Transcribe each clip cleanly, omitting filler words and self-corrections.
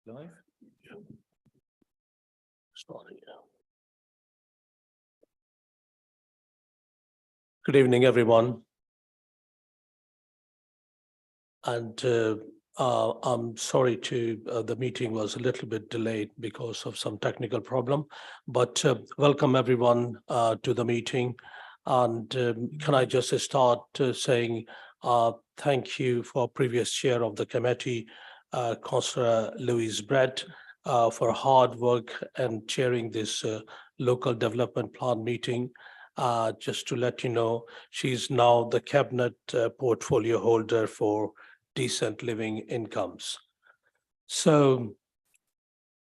Live? Yeah. Starting now. Good evening, everyone. And I'm sorry the meeting was a little bit delayed because of some technical problem, but welcome everyone to the meeting. And can I just start saying thank you for previous chair of the committee, Councillor Louise Brett, for hard work and chairing this local development plan meeting. Just to let you know, she's now the cabinet portfolio holder for decent living incomes. So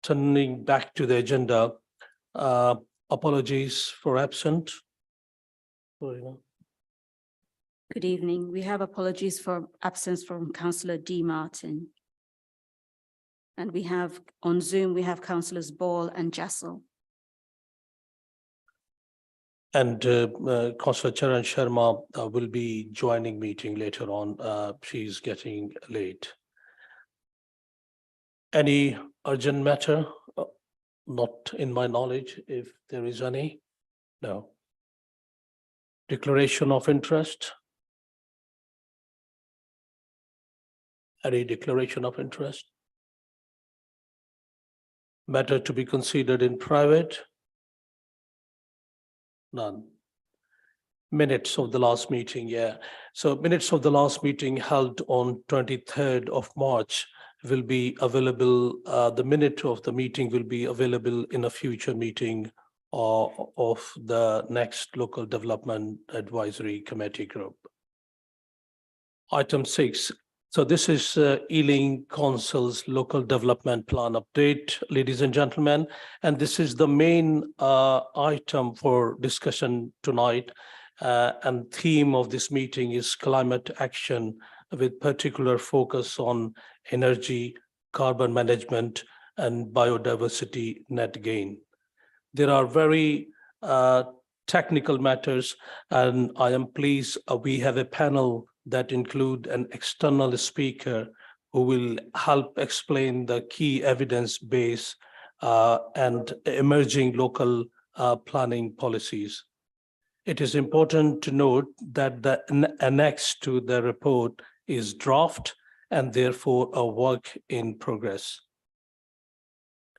turning back to the agenda, apologies for absent. Good evening. We have apologies for absence from Councillor D. Martin. And we have on Zoom, we have Councillors Ball and Jassel. And Councillor Charan Sharma will be joining meeting later on. She's getting late. Any urgent matter? Not in my knowledge, if there is any. No. Declaration of interest? Any declaration of interest? Matter to be considered in private? None. Minutes of the last meeting, yeah. So minutes of the last meeting held on 23rd of March will be available. The minute of the meeting will be available in a future meeting of the next local development advisory committee group. Item 6. So this is Ealing Council's local development plan update, ladies and gentlemen, and this is the main item for discussion tonight. And theme of this meeting is climate action with particular focus on energy, carbon management, and biodiversity net gain. There are very technical matters, and I am pleased we have a panel that include an external speaker who will help explain the key evidence base and emerging local planning policies. It is important to note that the annex to the report is draft and therefore a work in progress.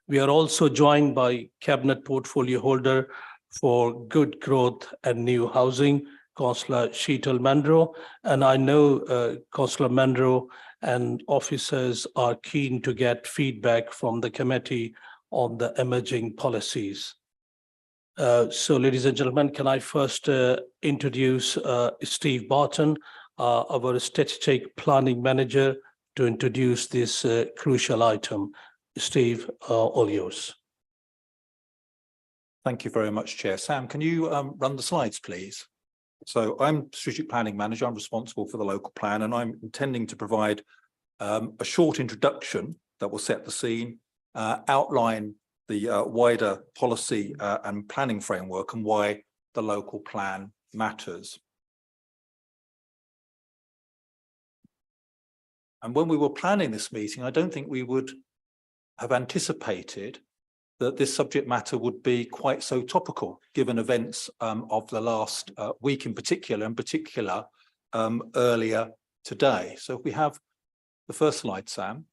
We are also joined by Cabinet Portfolio Holder for Good Growth and New Housing, Councillor Sheetal Mandro, and I know Councillor Mandro and officers are keen to get feedback from the committee on the emerging policies. So, ladies and gentlemen, can I first introduce Steve Barton, our strategic planning manager, to introduce this crucial item. Steve, all yours. Thank you very much, Chair. Sam, can you run the slides, please? So I'm strategic planning manager. I'm responsible for the local plan, and I'm intending to provide a short introduction that will set the scene, outline the wider policy and planning framework and why the local plan matters. And when we were planning this meeting, I don't think we would have anticipated that this subject matter would be quite so topical, given events of the last week in particular, earlier today. So if we have the first slide, Sam.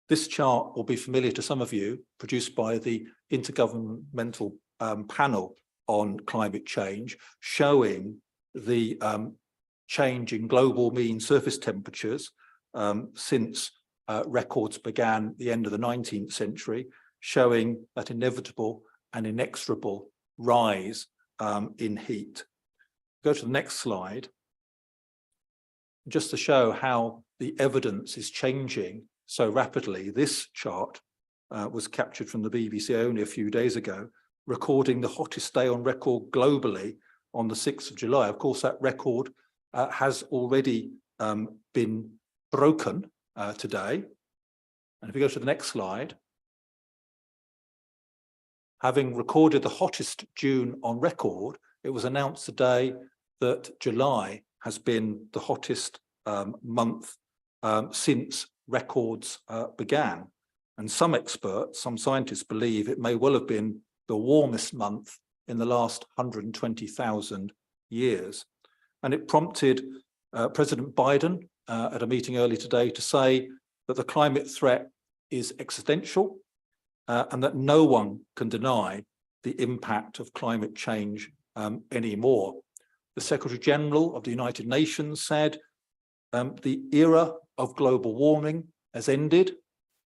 This chart will be familiar to some of you, produced by the Intergovernmental Panel on Climate Change, showing the change in global mean surface temperatures since records began the end of the 19th century, showing that inevitable and inexorable rise in heat. Go to the next slide. Just to show how the evidence is changing so rapidly, this chart was captured from the BBC only a few days ago, recording the hottest day on record globally on the 6th of July. Of course, that record has already been broken today. And if we go to the next slide, having recorded the hottest June on record, it was announced today that July has been the hottest month since records began. And some experts, some scientists believe it may well have been the warmest month in the last 120,000 years. And it prompted President Biden at a meeting earlier today to say that the climate threat is existential and that no one can deny the impact of climate change anymore. The Secretary General of the United Nations said the era of global warming has ended.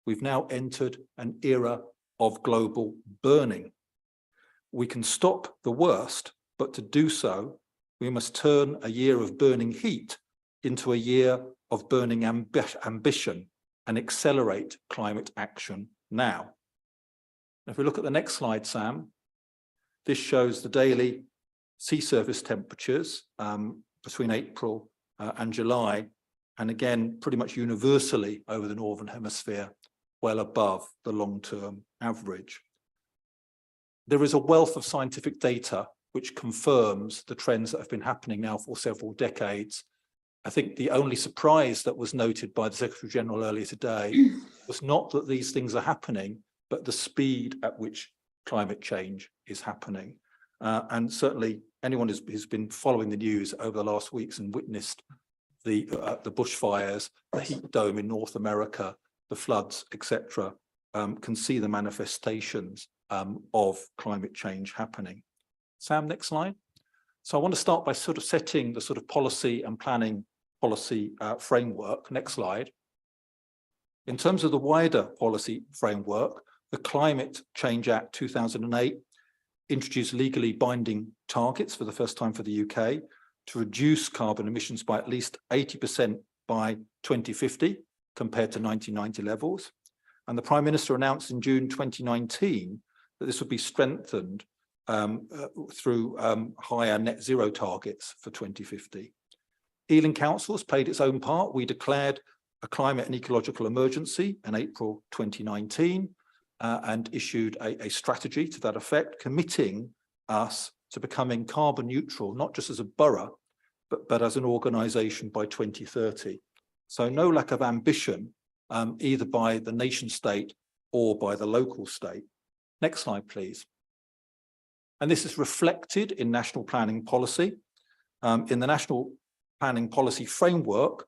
We've now entered an era of global burning. We can stop the worst, but to do so, we must turn a year of burning heat into a year of burning ambition and accelerate climate action now. If we look at the next slide, Sam, this shows the daily sea surface temperatures between April and July, and again, pretty much universally over the Northern Hemisphere, well above the long-term average. There is a wealth of scientific data which confirms the trends that have been happening now for several decades. I think the only surprise that was noted by the Secretary General earlier today was not that these things are happening, but the speed at which climate change is happening. And certainly anyone who's been following the news over the last weeks and witnessed the bushfires, the heat dome in North America, the floods, etc., can see the manifestations of climate change happening. Sam, next slide. So I want to start by sort of setting the sort of policy and planning policy framework. Next slide. In terms of the wider policy framework, the Climate Change Act 2008 introduced legally binding targets for the first time for the UK to reduce carbon emissions by at least 80% by 2050 compared to 1990 levels. And the Prime Minister announced in June 2019 that this would be strengthened through higher net zero targets for 2050. Ealing Council has played its own part. We declared a climate and ecological emergency in April 2019 and issued a strategy to that effect, committing us to becoming carbon neutral, not just as a borough, but as an organisation by 2030. So no lack of ambition, either by the nation state or by the local state. Next slide, please. And this is reflected in national planning policy. In the national planning policy framework,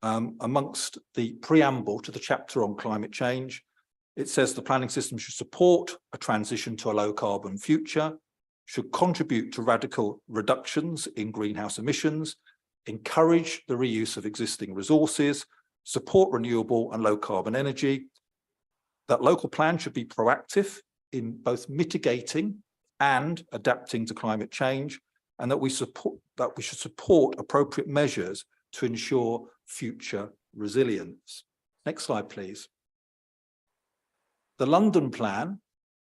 amongst the preamble to the chapter on climate change, it says the planning system should support a transition to a low carbon future, should contribute to radical reductions in greenhouse emissions, encourage the reuse of existing resources, support renewable and low carbon energy, that local plans should be proactive in both mitigating and adapting to climate change, and that we should support appropriate measures to ensure future resilience. Next slide, please. The London Plan,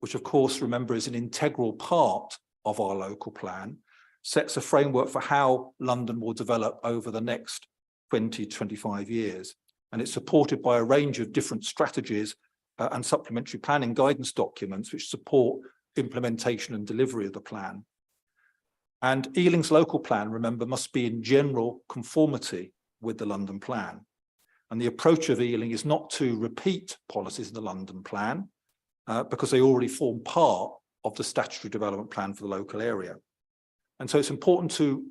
which of course, remember, is an integral part of our local plan, sets a framework for how London will develop over the next 20 to 25 years. And it's supported by a range of different strategies and supplementary planning guidance documents which support implementation and delivery of the plan. And Ealing's local plan, remember, must be in general conformity with the London Plan. And the approach of Ealing is not to repeat policies in the London Plan because they already form part of the statutory development plan for the local area. And so it's important to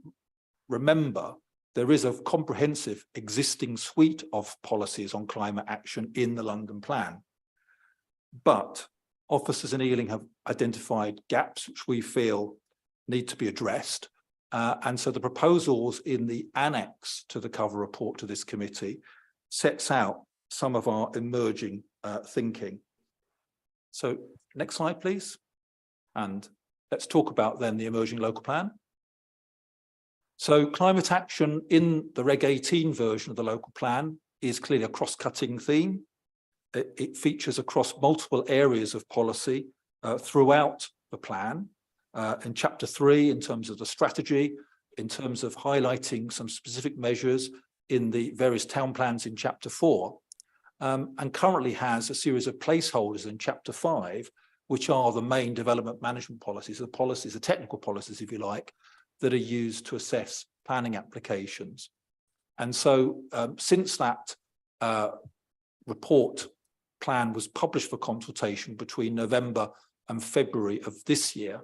remember there is a comprehensive existing suite of policies on climate action in the London Plan. But officers in Ealing have identified gaps which we feel need to be addressed. And so the proposals in the annex to the cover report to this committee sets out some of our emerging thinking. So next slide, please. And let's talk about then the emerging local plan. So climate action in the Reg 18 version of the local plan is clearly a cross-cutting theme. It features across multiple areas of policy throughout the plan. In chapter 3, in terms of the strategy, in terms of highlighting some specific measures in the various town plans in chapter 4, and currently has a series of placeholders in chapter 5, which are the main development management policies, the technical policies, if you like, that are used to assess planning applications. And so since that report plan was published for consultation between November and February of this year,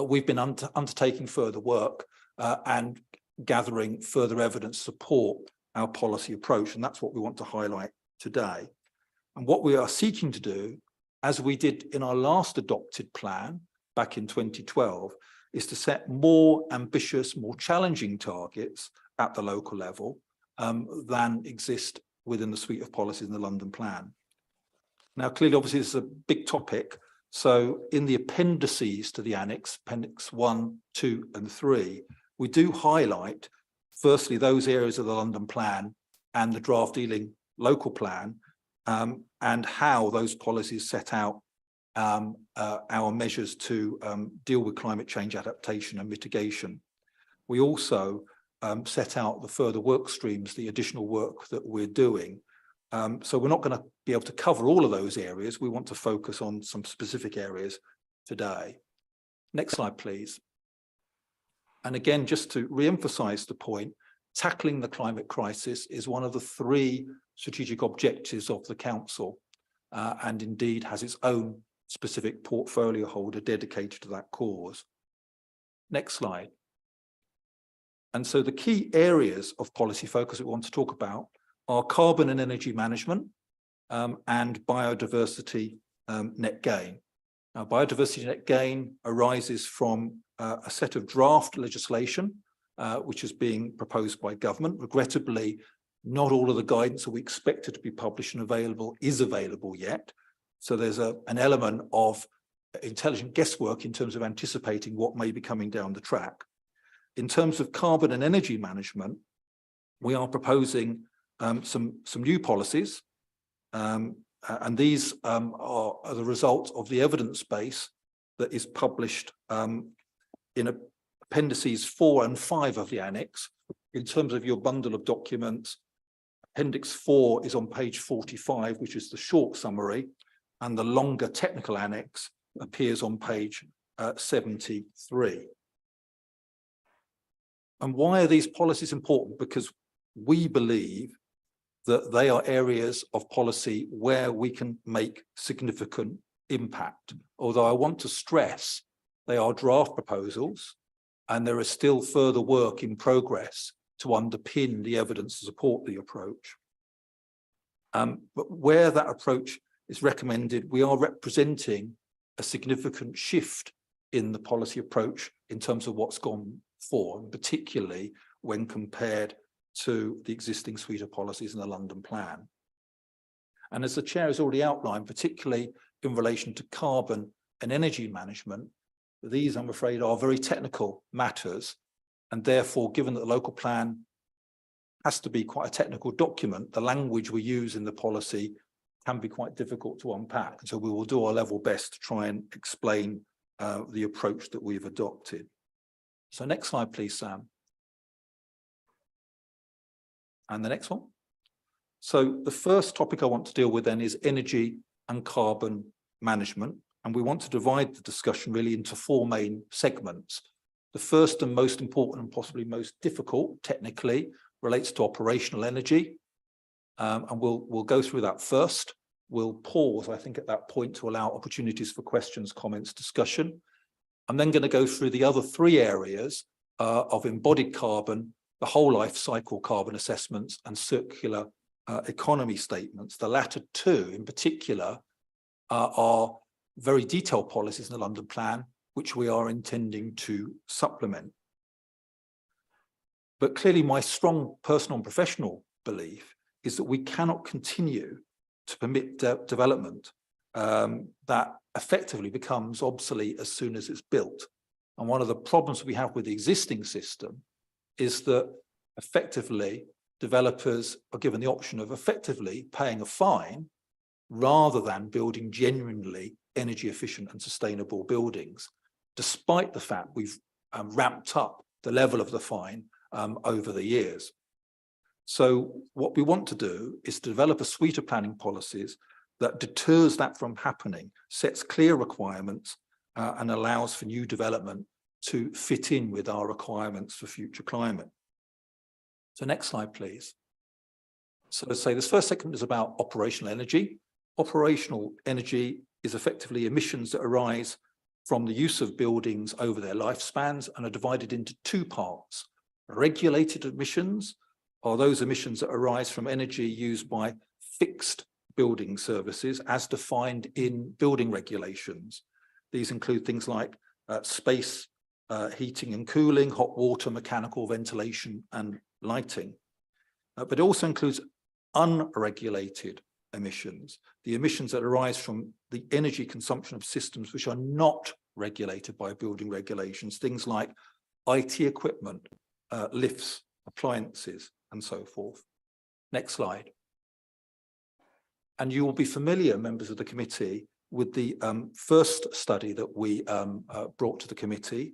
we've been undertaking further work and gathering further evidence to support our policy approach, and that's what we want to highlight today. And what we are seeking to do, as we did in our last adopted plan back in 2012, is to set more ambitious, more challenging targets at the local level than exist within the suite of policies in the London Plan. Now, clearly, obviously, this is a big topic. So in the appendices to the annex, Appendix 1, 2, and 3, we do highlight, firstly, those areas of the London Plan and the draft Ealing local plan, and how those policies set out our measures to deal with climate change adaptation and mitigation. We also set out the further work streams, the additional work that we're doing. So we're not going to be able to cover all of those areas. We want to focus on some specific areas today. Next slide, please. And again, just to re-emphasize the point, tackling the climate crisis is one of the 3 strategic objectives of the Council, and indeed has its own specific portfolio holder dedicated to that cause. Next slide. And so the key areas of policy focus we want to talk about are carbon and energy management and biodiversity net gain. Now, biodiversity net gain arises from a set of draft legislation which is being proposed by government. Regrettably, not all of the guidance that we expected to be published and available is available yet. So there's an element of intelligent guesswork in terms of anticipating what may be coming down the track. In terms of carbon and energy management, we are proposing some new policies, and these are the result of the evidence base that is published in appendices 4 and 5 of the annex. In terms of your bundle of documents, Appendix 4 is on page 45, which is the short summary, and the longer technical annex appears on page 73. And why are these policies important? Because we believe that they are areas of policy where we can make significant impact. Although I want to stress they are draft proposals and there is still further work in progress to underpin the evidence to support the approach. But where that approach is recommended, we are representing a significant shift in the policy approach in terms of what's gone for, and particularly when compared to the existing suite of policies in the London Plan. And as the chair has already outlined, particularly in relation to carbon and energy management, these, I'm afraid, are very technical matters. And therefore, given that the local plan has to be quite a technical document, the language we use in the policy can be quite difficult to unpack. And so we will do our level best to try and explain the approach that we've adopted. So next slide, please, Sam. And the next one. So the first topic I want to deal with then is energy and carbon management. And we want to divide the discussion really into 4 main segments. The first and most important and possibly most difficult technically relates to operational energy. And we'll go through that first. We'll pause, I think, at that point to allow opportunities for questions, comments, discussion. I'm then going to go through the other 3 areas of embodied carbon, the whole life cycle carbon assessments, and circular economy statements. The latter 2 in particular are very detailed policies in the London Plan, which we are intending to supplement. But clearly my strong personal and professional belief is that we cannot continue to permit development that effectively becomes obsolete as soon as it's built. And one of the problems we have with the existing system is that effectively developers are given the option of effectively paying a fine rather than building genuinely energy efficient and sustainable buildings, despite the fact we've ramped up the level of the fine over the years. So what we want to do is to develop a suite of planning policies that deters that from happening, sets clear requirements, and allows for new development to fit in with our requirements for future climate. So next slide, please. So let's say this first segment is about operational energy. Operational energy is effectively emissions that arise from the use of buildings over their lifespans and are divided into two parts. Regulated emissions are those emissions that arise from energy used by fixed building services as defined in building regulations. These include things like space, heating and cooling, hot water, mechanical ventilation and lighting. But it also includes unregulated emissions, the emissions that arise from the energy consumption of systems which are not regulated by building regulations, things like IT equipment, lifts, appliances, and so forth. Next slide. And you will be familiar, members of the committee, with the first study that we brought to the committee,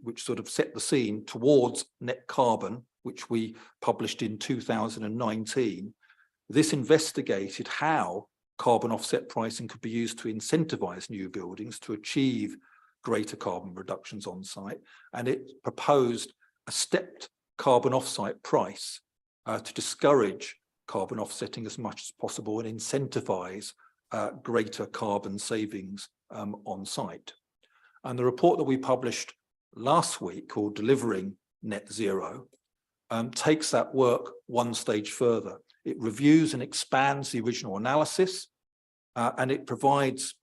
which sort of set the scene towards net carbon, which we published in 2019. This investigated how carbon offset pricing could be used to incentivize new buildings to achieve greater carbon reductions on site. And it proposed a stepped carbon offsite price to discourage carbon offsetting as much as possible and incentivize greater carbon savings on site. And the report that we published last week, called Delivering Net Zero, takes that work one stage further. It reviews and expands the original analysis, and it provides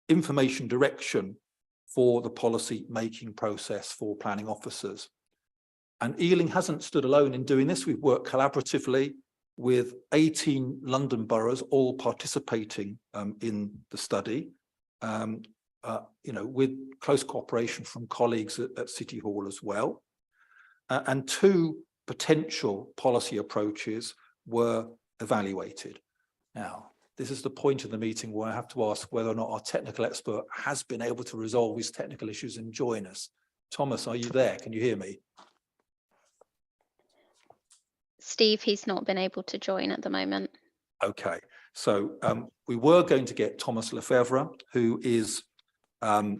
information direction for the policy making process for planning officers. And Ealing hasn't stood alone in doing this. We've worked collaboratively with 18 London boroughs, all participating in the study, with close cooperation from colleagues at City Hall as well. And two potential policy approaches were evaluated. Now, this is the point of the meeting where I have to ask whether or not our technical expert has been able to resolve these technical issues and join us. Thomas, are you there? Can you hear me? Steve, he's not been able to join at the moment. Okay, so we were going to get Thomas Lefebvre, who is a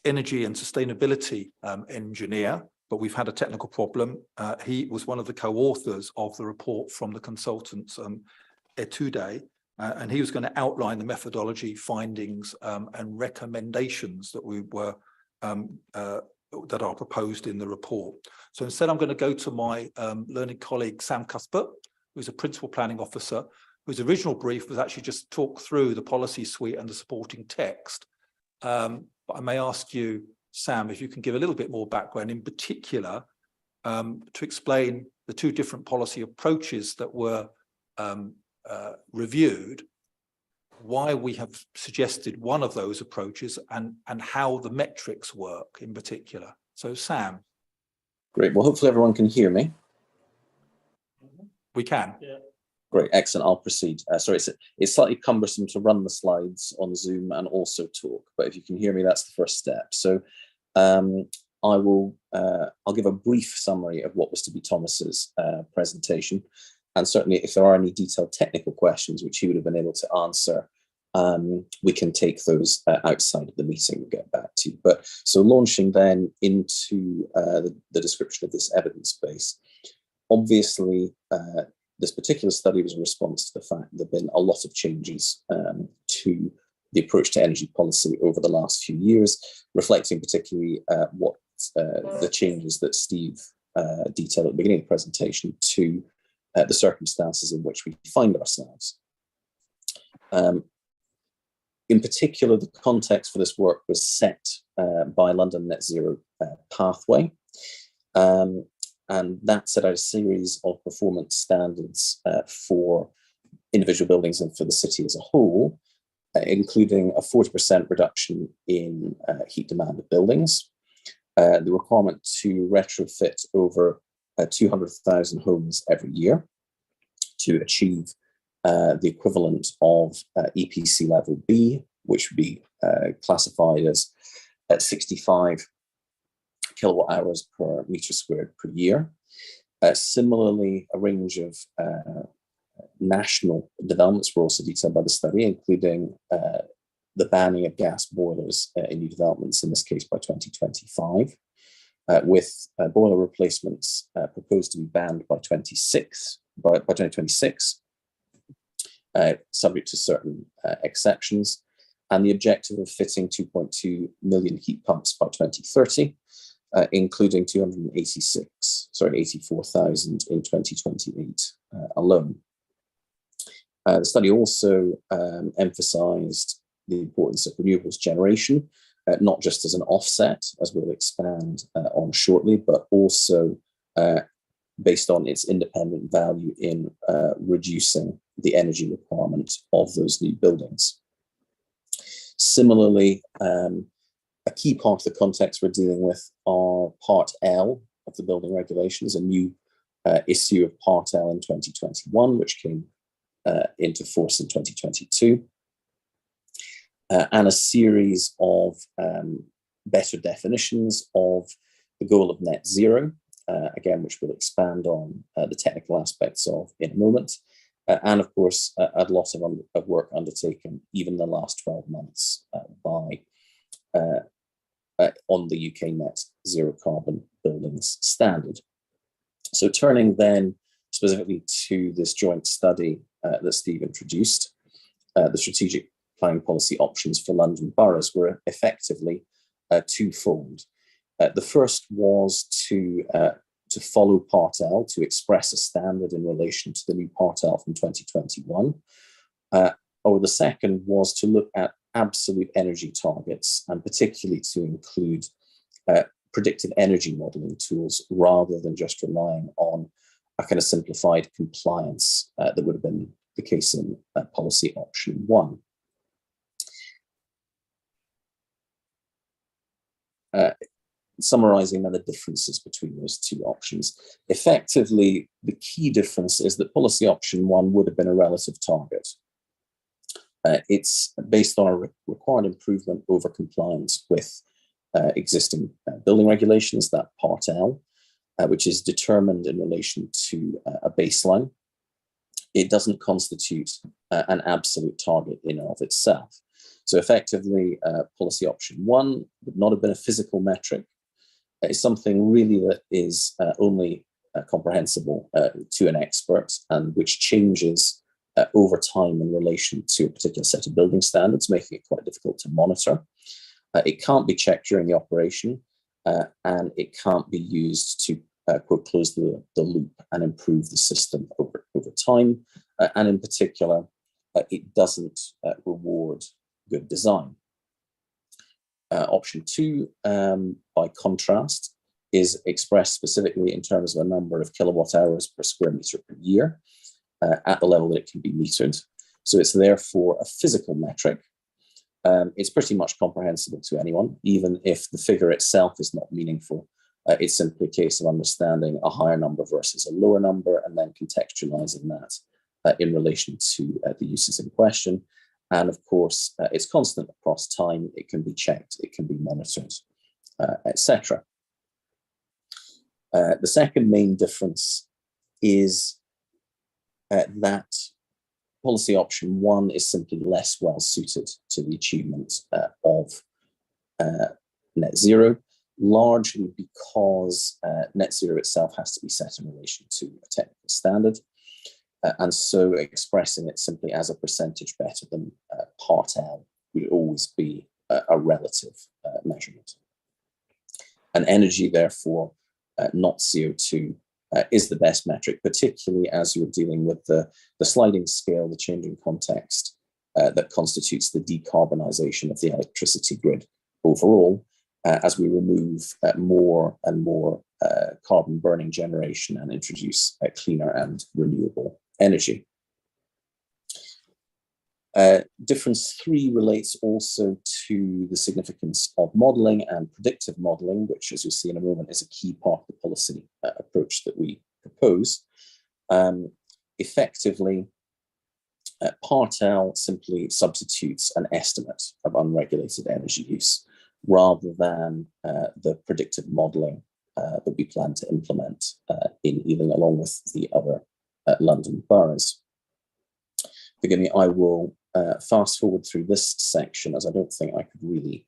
energy and sustainability engineer, but we've had a technical problem. He was one of the co-authors of the report from the consultants Etude, and he was going to outline the methodology, findings, and recommendations that we were that are proposed in the report. So instead, I'm going to go to my learned colleague, Sam Cuthbert, who's a principal planning officer, whose original brief was actually just talk through the policy suite and the supporting text. But I may ask you, Sam, if you can give a little bit more background, in particular, to explain the two different policy approaches that were reviewed, why we have suggested one of those approaches, and how the metrics work in particular. So, Sam. Great. Well, hopefully everyone can hear me. We can. Yeah. Great. Excellent. I'll proceed. Sorry, it's slightly cumbersome to run the slides on Zoom and also talk, but if you can hear me, that's the first step. So I'll give a brief summary of what was to be Thomas's presentation. And certainly if there are any detailed technical questions which he would have been able to answer, we can take those outside of the meeting and get back to you. But so launching then into the description of this evidence base, obviously this particular study was a response to the fact that there have been a lot of changes to the approach to energy policy over the last few years, reflecting particularly what the changes that Steve detailed at the beginning of the presentation to the circumstances in which we find ourselves. In particular, the context for this work was set by London Net Zero Pathway, and that set out a series of performance standards for individual buildings and for the city as a whole, including a 40% reduction in heat demand of buildings, the requirement to retrofit over 200,000 homes every year to achieve the equivalent of EPC level B, which would be classified as at 65 kilowatt hours per meter squared per year. Similarly, a range of national developments were also detailed by the study, including the banning of gas boilers in new developments, in this case by 2025. with boiler replacements proposed to be banned by 2026, subject to certain exceptions, and the objective of fitting 2.2 million heat pumps by 2030, including 84,000 in 2028 alone. The study also emphasised the importance of renewables generation, not just as an offset, as we'll expand on shortly, but also based on its independent value in reducing the energy requirement of those new buildings. Similarly, a key part of the context we're dealing with are Part L of the building regulations, a new issue of Part L in 2021, which came into force in 2022, and a series of better definitions of the goal of net zero, again, which we'll expand on the technical aspects of in a moment. And of course, a lot of work undertaken even the last 12 months on the UK net zero carbon buildings standard. So turning then specifically to this joint study that Steve introduced, the strategic planning policy options for London boroughs were effectively twofold. The first was to follow Part L, to express a standard in relation to the new Part L from 2021. Or the second was to look at absolute energy targets, and particularly to include predictive energy modelling tools rather than just relying on a kind of simplified compliance that would have been the case in policy option 1. Summarising then the differences between those two options. Effectively, the key difference is that policy option 1 would have been a relative target. It's based on a required improvement over compliance with existing building regulations, that Part L, which is determined in relation to a baseline. It doesn't constitute an absolute target in and of itself. So effectively, policy option 1 would not have been a physical metric. It's something really that is only comprehensible to an expert, and which changes over time in relation to a particular set of building standards, making it quite difficult to monitor. It can't be checked during the operation, and it can't be used to quote, close the loop and improve the system over time. And in particular, it doesn't reward good design. Option 2, by contrast, is expressed specifically in terms of a number of kilowatt hours per square metre per year at the level that it can be metered. So it's therefore a physical metric. It's pretty much comprehensible to anyone, even if the figure itself is not meaningful. It's simply a case of understanding a higher number versus a lower number and then contextualizing that in relation to the uses in question. And of course, it's constant across time. It can be checked, it can be monitored, etc. The second main difference is that policy option 1 is simply less well suited to the achievement of net zero, largely because net zero itself has to be set in relation to a technical standard. And so expressing it simply as a percentage better than Part L would always be a relative measurement. And energy, therefore, not CO2, is the best metric, particularly as you're dealing with the sliding scale, the changing context that constitutes the decarbonisation of the electricity grid overall, as we remove more and more carbon burning generation and introduce cleaner and renewable energy. Difference 3 relates also to the significance of modelling and predictive modelling, which, as you'll see in a moment, is a key part of the policy approach that we propose. Effectively, Part L simply substitutes an estimate of unregulated energy use rather than the predictive modelling that we plan to implement in Ealing, along with the other London boroughs. Forgive me, I will fast forward through this section, as I don't think I could really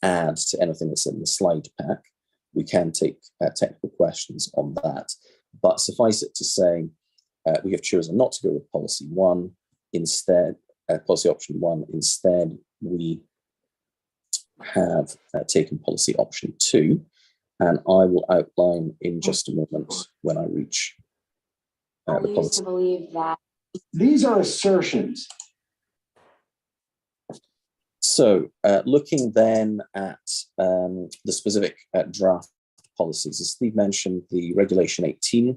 add to anything that's in the slide pack. we can take technical questions on that. But suffice it to say, we have chosen not to go with policy one. Instead, policy option one. Instead, we have taken policy option two, and I will outline in just a moment when I reach the policy. Believe that these are assertions. So, looking then at the specific draft policies, as Steve mentioned, the Regulation 18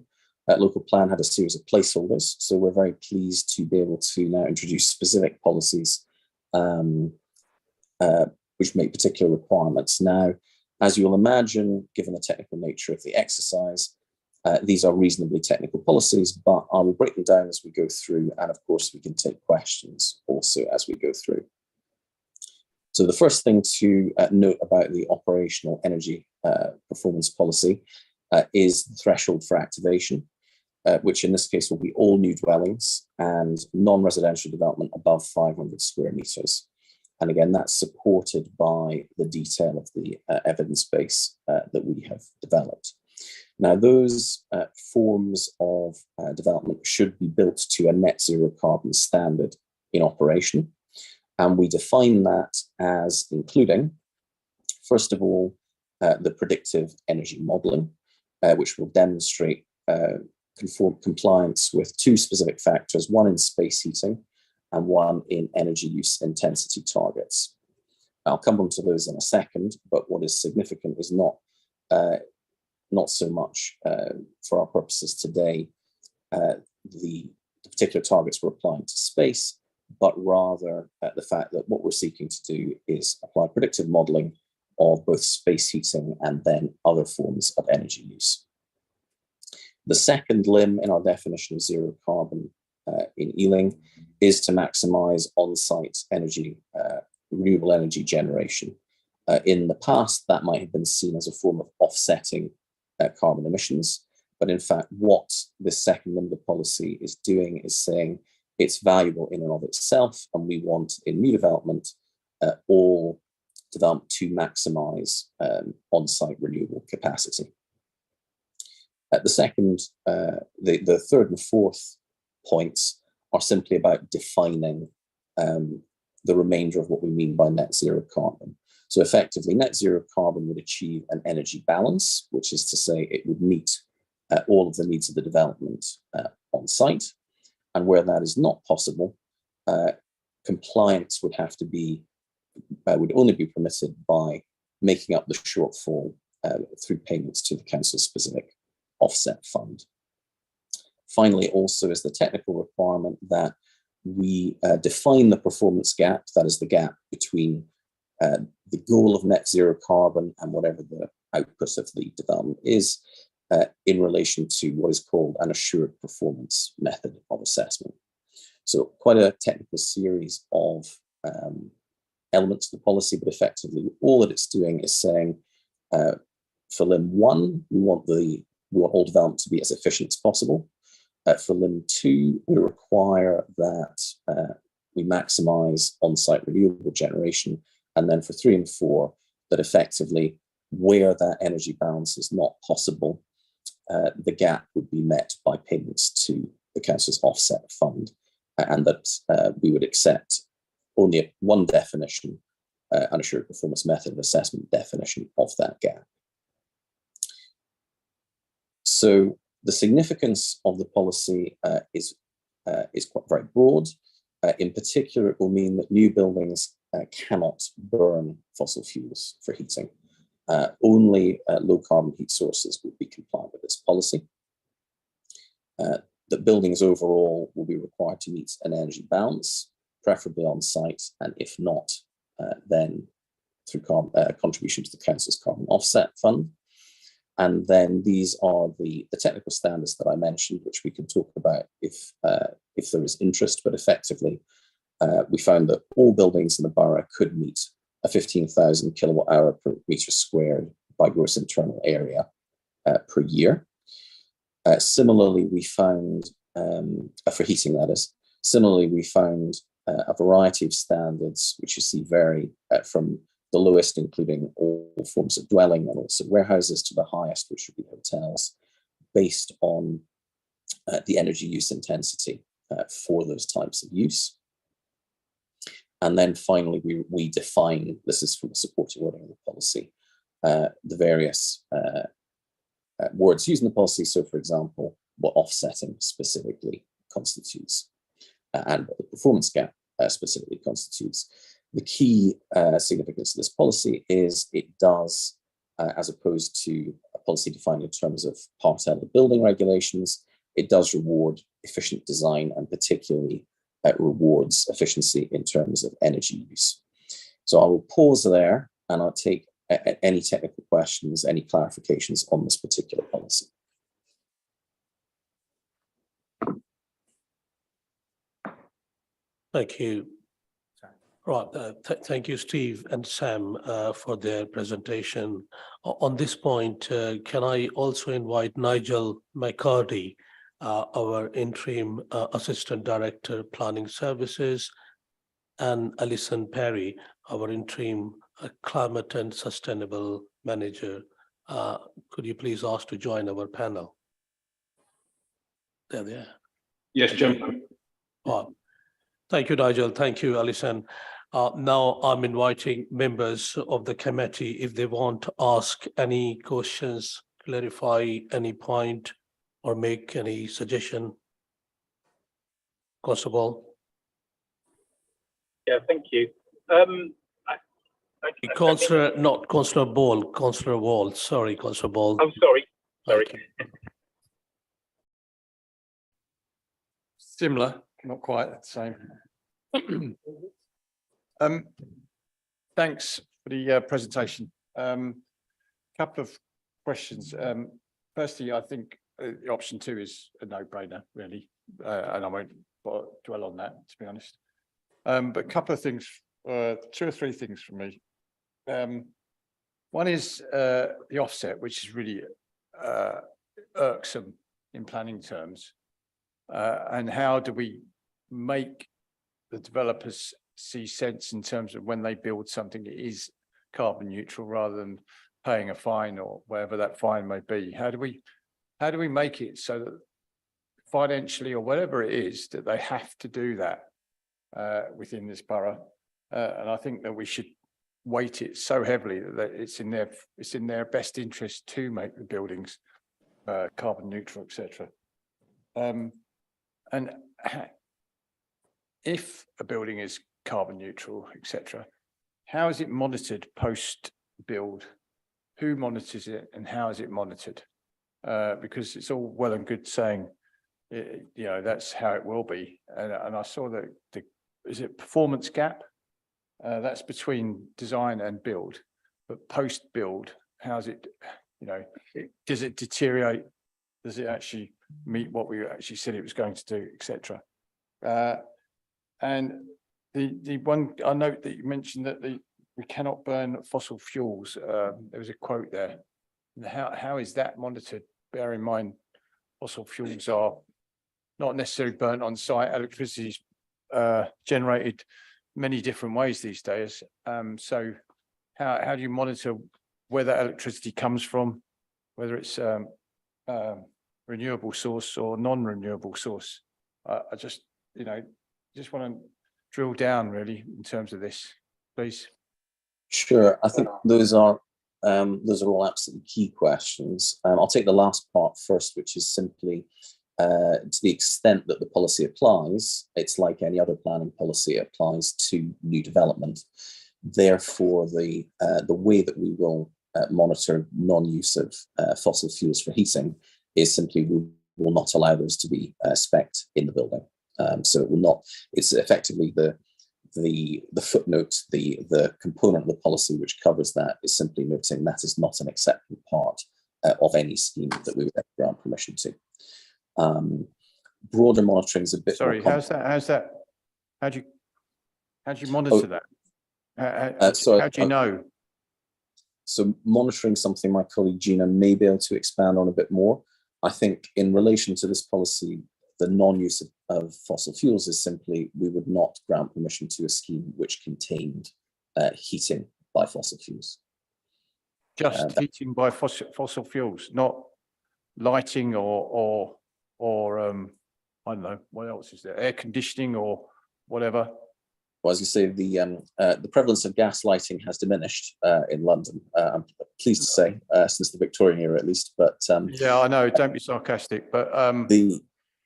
local plan had a series of placeholders. So we're very pleased to be able to now introduce specific policies which make particular requirements. Now, as you'll imagine, given the technical nature of the exercise, these are reasonably technical policies, but I will break them down as we go through. And of course, we can take questions also as we go through. So the first thing to note about the operational energy performance policy is the threshold for activation, which in this case will be all new dwellings and non-residential development above 500 square meters. And again, that's supported by the detail of the evidence base that we have developed. Now, those forms of development should be built to a net zero carbon standard in operation. And we define that as including, first of all, the predictive energy modeling, which will demonstrate compliance with two specific factors, one in space heating and one in energy use intensity targets. I'll come on to those in a second, but what is significant is not so much for our purposes today, the particular targets we're applying to space, but rather the fact that what we're seeking to do is apply predictive modeling of both space heating and then other forms of energy use. The second limb in our definition of zero carbon in Ealing is to maximize on-site energy, renewable energy generation. In the past, that might have been seen as a form of offsetting carbon emissions. But in fact, what this second limb of the policy is doing is saying it's valuable in and of itself, and we want in new development all development to maximize on-site renewable capacity. The second, the third and fourth points are simply about defining the remainder of what we mean by net zero carbon. So effectively, net zero carbon would achieve an energy balance, which is to say it would meet all of the needs of the development on site. And where that is not possible, compliance would have to be, would only be permitted by making up the shortfall through payments to the council's specific offset fund. Finally, also is the technical requirement that we define the performance gap, that is the gap between the goal of net zero carbon and whatever the output of the development is in relation to what is called an assured performance method of assessment. So quite a technical series of elements of the policy, but effectively all that it's doing is saying for limb one, we want all development to be as efficient as possible. For limb two, we require that we maximize on-site renewable generation. And then for 3 and 4, that effectively where that energy balance is not possible, the gap would be met by payments to the council's offset fund, and that we would accept only one definition, an assured performance method of assessment definition of that gap. So the significance of the policy is quite very broad. In particular, it will mean that new buildings cannot burn fossil fuels for heating. Only low carbon heat sources will be compliant with this policy. That buildings overall will be required to meet an energy balance, preferably on site, and if not, then through contribution to the council's carbon offset fund. And then these are the technical standards that I mentioned, which we can talk about if there is interest, but effectively, we found that all buildings in the borough could meet a 15,000 kilowatt hour per meter squared by gross internal area per year. Similarly, we found, for heating that is, similarly, we found a variety of standards, which you see vary from the lowest, including all forms of dwelling and also warehouses, to the highest, which would be hotels, based on the energy use intensity for those types of use. And then finally, we define, this is from the supporting wording of the policy, the various words used in the policy. So, for example, what offsetting specifically constitutes and what the performance gap specifically constitutes. The key significance of this policy is it does, as opposed to a policy defined in terms of Part L of building regulations, it does reward efficient design and particularly rewards efficiency in terms of energy use. So I will pause there and I'll take any technical questions, any clarifications on this particular policy. Thank you. Right, thank you, Steve and Sam, for their presentation. On this point, can I also invite Nigel McCarty, our interim Assistant Director, Planning Services, and Alison Perry, our interim Climate and Sustainable Manager. Could you please ask to join our panel? There they are. Yes, Jim. Thank you, Nigel. Thank you, Alison. Now I'm inviting members of the committee if they want to ask any questions, clarify any point, or make any suggestion. Constable. Yeah, thank you. Councillor, not Councillor Ball, Councillor Wall. Sorry, Councillor Ball. I'm sorry. Sorry. Thank you. Similar, not quite the same. Thanks for the presentation. Couple of questions. Firstly, I think option 2 is a no-brainer, really, and I won't dwell on that, to be honest. But a couple of things, 2 or 3 things from me. One is the offset, which is really irksome in planning terms. And how do we make the developers see sense in terms of when they build something that is carbon neutral rather than paying a fine or whatever that fine may be? How do we make it so that financially or whatever it is that they have to do that within this borough? And I think that we should weight it so heavily that it's in their best interest to make the buildings carbon neutral, etc. And if a building is carbon neutral, etc., how is it monitored post-build? Who monitors it and how is it monitored? Because it's all well and good saying, that's how it will be. And I saw that is it performance gap? That's between design and build, but post-build, how's it, does it deteriorate? Does it actually meet what we actually said it was going to do, etc.? And the one I note that you mentioned that we cannot burn fossil fuels. There was a quote there. How is that monitored? Bear in mind, fossil fuels are not necessarily burnt on site. Electricity is generated many different ways these days. So how do you monitor where that electricity comes from, whether it's renewable source or non-renewable source? I just want to drill down really in terms of this, please. Sure, I think those are all absolutely key questions. I'll take the last part first, which is simply to the extent that the policy applies, it's like any other planning policy, it applies to new development. Therefore, the way that we will monitor non-use of fossil fuels for heating is simply we will not allow those to be spec'd in the building. So it will not. It's effectively the footnote, the component of the policy which covers that is simply noting that is not an acceptable part of any scheme that we would grant permission to. Broader monitoring is a bit. Sorry, how's that? How do you monitor that? How do you know? So monitoring something my colleague Gina may be able to expand on a bit more. I think in relation to this policy, the non-use of fossil fuels is simply we would not grant permission to a scheme which contained heating by fossil fuels. Just heating by fossil fuels, not lighting or I don't know, what else is there? Air conditioning or whatever. Well, as you say, the prevalence of gas lighting has diminished in London. I'm pleased to say, since the Victorian era at least. But Yeah, I know. Don't be sarcastic, but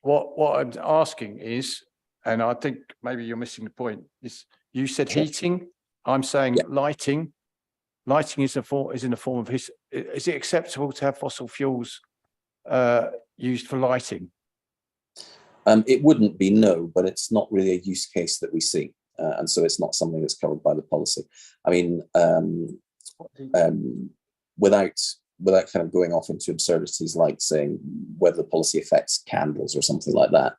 what I'm asking is, and I think maybe you're missing the point. Is you said Sure. heating? I'm saying Yeah. lighting. Lighting is in the form of his. Is it acceptable to have fossil fuels used for lighting? It wouldn't be, no, but it's not really a use case that we see. And so it's not something that's covered by the policy. I mean, without kind of going off into absurdities like saying whether the policy affects candles or something like that.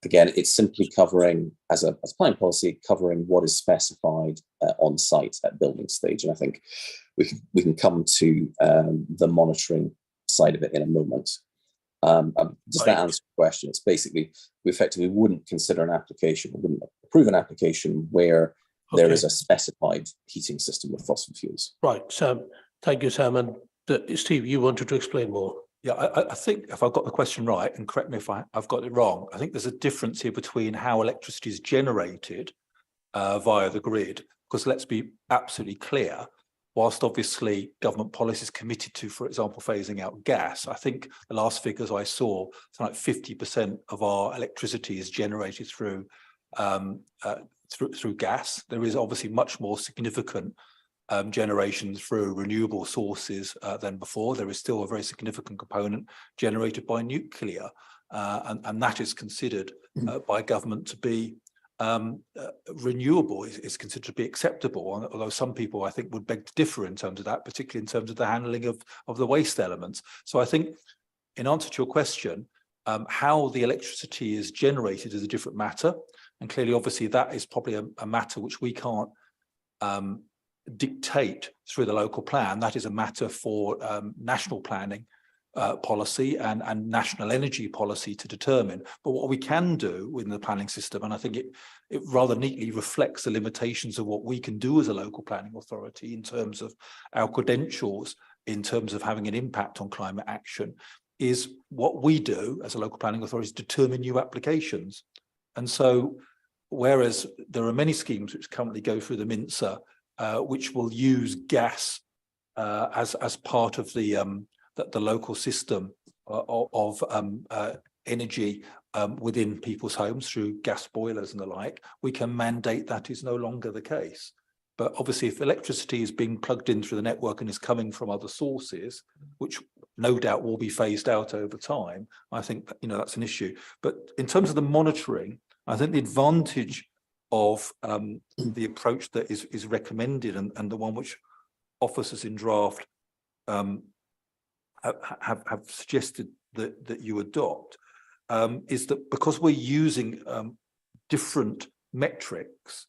Again, it's simply covering, as a planning policy, covering what is specified on site at building stage. And I think we can come to the monitoring side of it in a moment. Does that answer the question? It's basically, we effectively wouldn't consider an application, we wouldn't approve an application where there is a specified heating system with fossil fuels. Right, Sam, thank you, Sam. And Steve, you wanted to explain more. Yeah, I think if I've got the question right, and correct me if I've got it wrong, I think there's a difference here between how electricity is generated via the grid, because let's be absolutely clear, whilst obviously government policy is committed to, for example, phasing out gas, I think the last figures I saw, something like 50% of our electricity is generated through gas. There is obviously much more significant generation through renewable sources than before. There is still a very significant component generated by nuclear, and that is considered by government to be renewable, is considered to be acceptable, although some people I think would beg to differ in terms of that, particularly in terms of the handling of the waste elements. So I think in answer to your question, how the electricity is generated is a different matter, and clearly obviously that is probably a matter which we can't dictate through the local plan. That is a matter for national planning policy and national energy policy to determine. But what we can do within the planning system, and I think it rather neatly reflects the limitations of what we can do as a local planning authority in terms of our credentials, in terms of having an impact on climate action, is what we do as a local planning authority is determine new applications. And so whereas there are many schemes which currently go through the MINSA which will use gas as part of the local system of energy within people's homes through gas boilers and the like, we can mandate that is no longer the case. But obviously, if electricity is being plugged in through the network and is coming from other sources, which no doubt will be phased out over time, I think that's an issue. But in terms of the monitoring, I think the advantage of the approach that is recommended and the one which officers in draft have suggested that you adopt is that because we're using different metrics,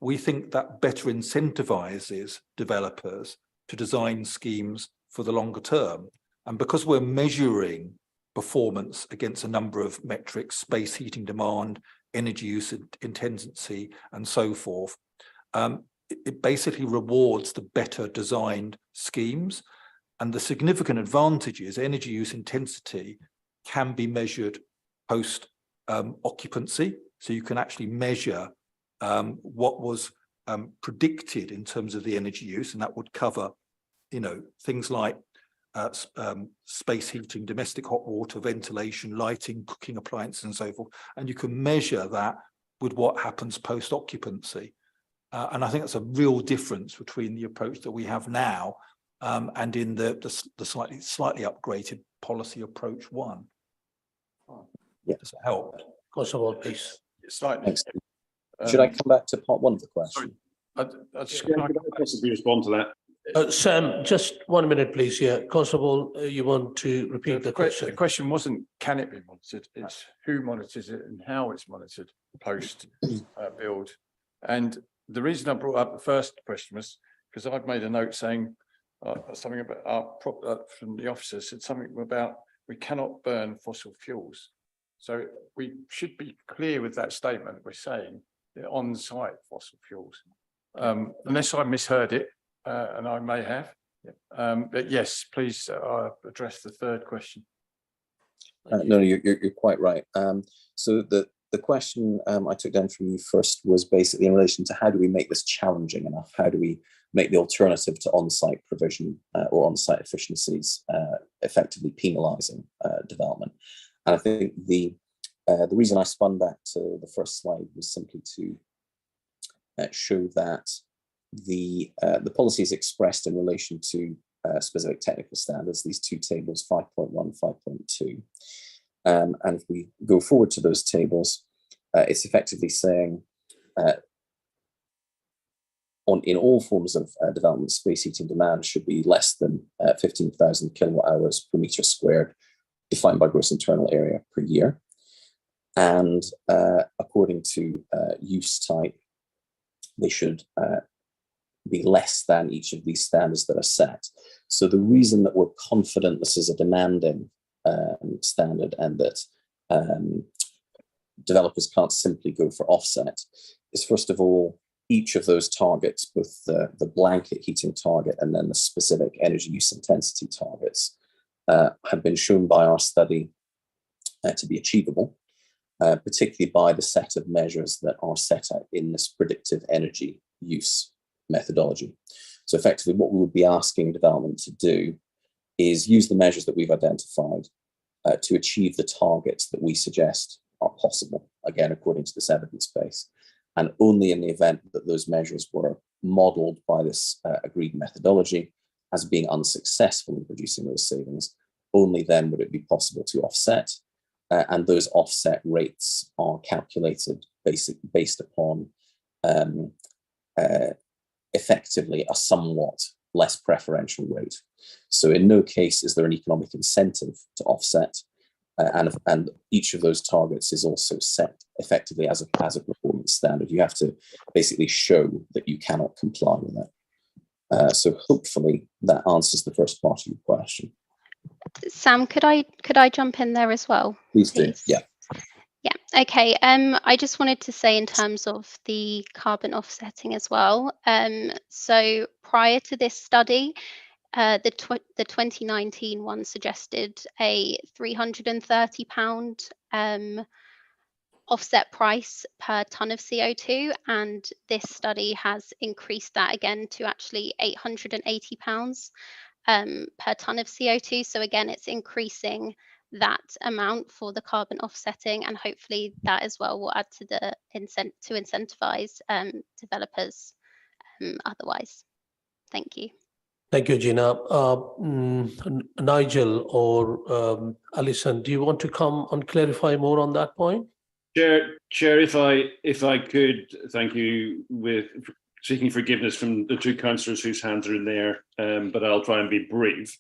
we think that better incentivizes developers to design schemes for the longer term. And because we're measuring performance against a number of metrics, space heating demand, energy use intensity, and so forth, it basically rewards the better designed schemes. And the significant advantage is energy use intensity can be measured post occupancy. So you can actually measure what was predicted in terms of the energy use, and that would cover, things like space heating, domestic hot water, ventilation, lighting, cooking appliances, and so forth. And you can measure that with what happens post occupancy. And I think that's a real difference between the approach that we have now and in the slightly upgraded policy approach one. Yeah. Does that help? Constable, please. Slightly. Thanks. Should I come back to part one of the question? I just, Could I possibly respond to that? Sam, just 1 minute, please. Yeah, Constable, you want to repeat the question? The question wasn't can it be monitored, it's who monitors it and how it's monitored post build. And the reason I brought up the first question was because I've made a note saying something about from the officers said something about we cannot burn fossil fuels. So we should be clear with that statement. We're saying they're on-site fossil fuels. Unless I misheard it, and I may have. But yes, please address the third question. No, you're quite right. So the question I took down from you first was basically in relation to how do we make this challenging enough? How do we make the alternative to on-site provision or on-site efficiencies effectively penalising development? And I think the reason I spun back to the first slide was simply to show that the policy is expressed in relation to specific technical standards, these two tables, 5.1, 5.2. And if we go forward to those tables, it's effectively saying in all forms of development, space heating demand should be less than 15,000 kilowatt hours per meter squared, defined by gross internal area per year. And according to use type, they should be less than each of these standards that are set. So the reason that we're confident this is a demanding standard and that developers can't simply go for offset is, first of all, each of those targets, both the blanket heating target and then the specific energy use intensity targets, have been shown by our study to be achievable, particularly by the set of measures that are set out in this predictive energy use methodology. So effectively what we would be asking development to do is use the measures that we've identified to achieve the targets that we suggest are possible, again, according to this evidence base. And only in the event that those measures were modelled by this agreed methodology as being unsuccessful in producing those savings, only then would it be possible to offset. And those offset rates are calculated based upon effectively a somewhat less preferential rate. So in no case is there an economic incentive to offset, and each of those targets is also set effectively as a performance standard. You have to basically show that you cannot comply with it. So hopefully that answers the first part of your question. Sam, could I jump in there as well? Please do. Yeah. Yeah, okay. I just wanted to say in terms of the carbon offsetting as well. So prior to this study, the 2019 one suggested a £330 offset price per tonne of CO2, and this study has increased that again to actually £880 per tonne of CO2. So again, it's increasing that amount for the carbon offsetting, and hopefully that as well will add to the incentivize developers otherwise. Thank you. Thank you, Gina. Nigel or Alison, do you want to come and clarify more on that point? Chair, if I could, thank you, with seeking forgiveness from the two councillors whose hands are in there, but I'll try and be brief.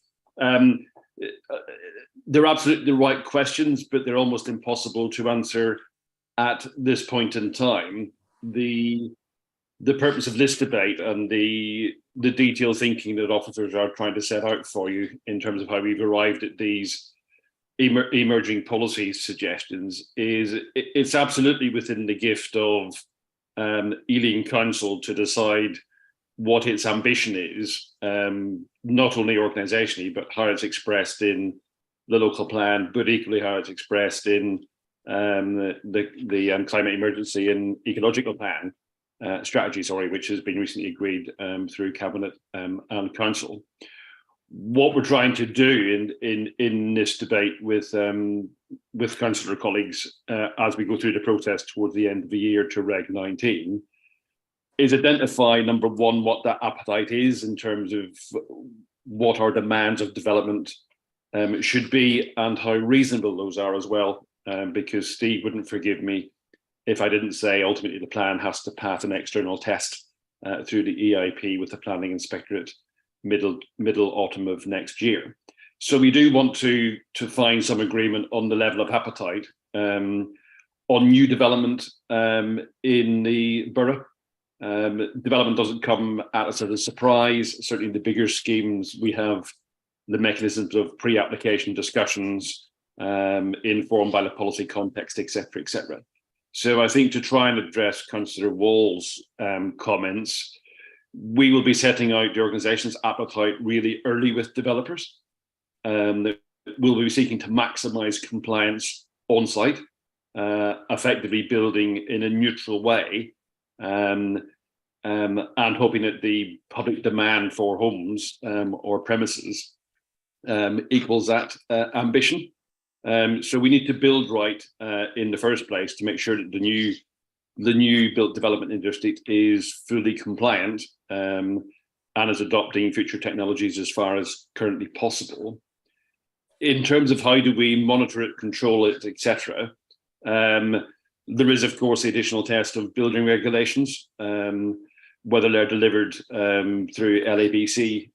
They're absolutely the right questions, but they're almost impossible to answer at this point in time. The purpose of this debate and the detailed thinking that officers are trying to set out for you in terms of how we've arrived at these emerging policy suggestions is it's absolutely within the gift of Ealing Council to decide what its ambition is, not only organisationally, but how it's expressed in the local plan, but equally how it's expressed in the climate emergency and ecological plan strategy, which has been recently agreed through Cabinet and Council. What we're trying to do in this debate with councillor colleagues as we go through the process towards the end of the year to Reg 19 is identify, number one, what that appetite is in terms of what our demands of development should be and how reasonable those are as well, because Steve wouldn't forgive me if I didn't say ultimately the plan has to pass an external test through the EIP with the Planning Inspectorate middle autumn of next year. So we do want to find some agreement on the level of appetite on new development in the borough. Development doesn't come at us as a surprise. Certainly the bigger schemes, we have the mechanisms of pre-application discussions informed by the policy context, etc., etc. So I think to try and address Councillor Wall's comments, we will be setting out the organisation's appetite really early with developers. We'll be seeking to maximise compliance on site, effectively building in a neutral way, and hoping that the public demand for homes or premises equals that ambition. So we need to build right in the first place to make sure that the new built development industry is fully compliant and is adopting future technologies as far as currently possible. In terms of how do we monitor it, control it, etc., there is, of course, the additional test of building regulations, whether they're delivered through LABC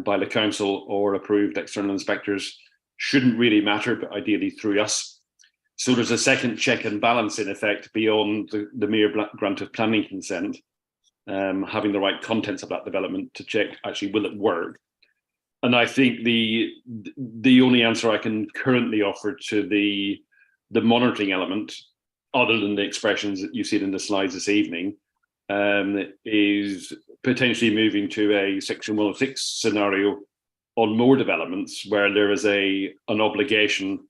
by the council or approved external inspectors shouldn't really matter, but ideally through us. So there's a second check and balance in effect beyond the mere grant of planning consent, having the right contents of that development to check actually will it work. And I think the only answer I can currently offer to the monitoring element, other than the expressions that you've seen in the slides this evening, is potentially moving to a Section 106 scenario on more developments where there is an obligation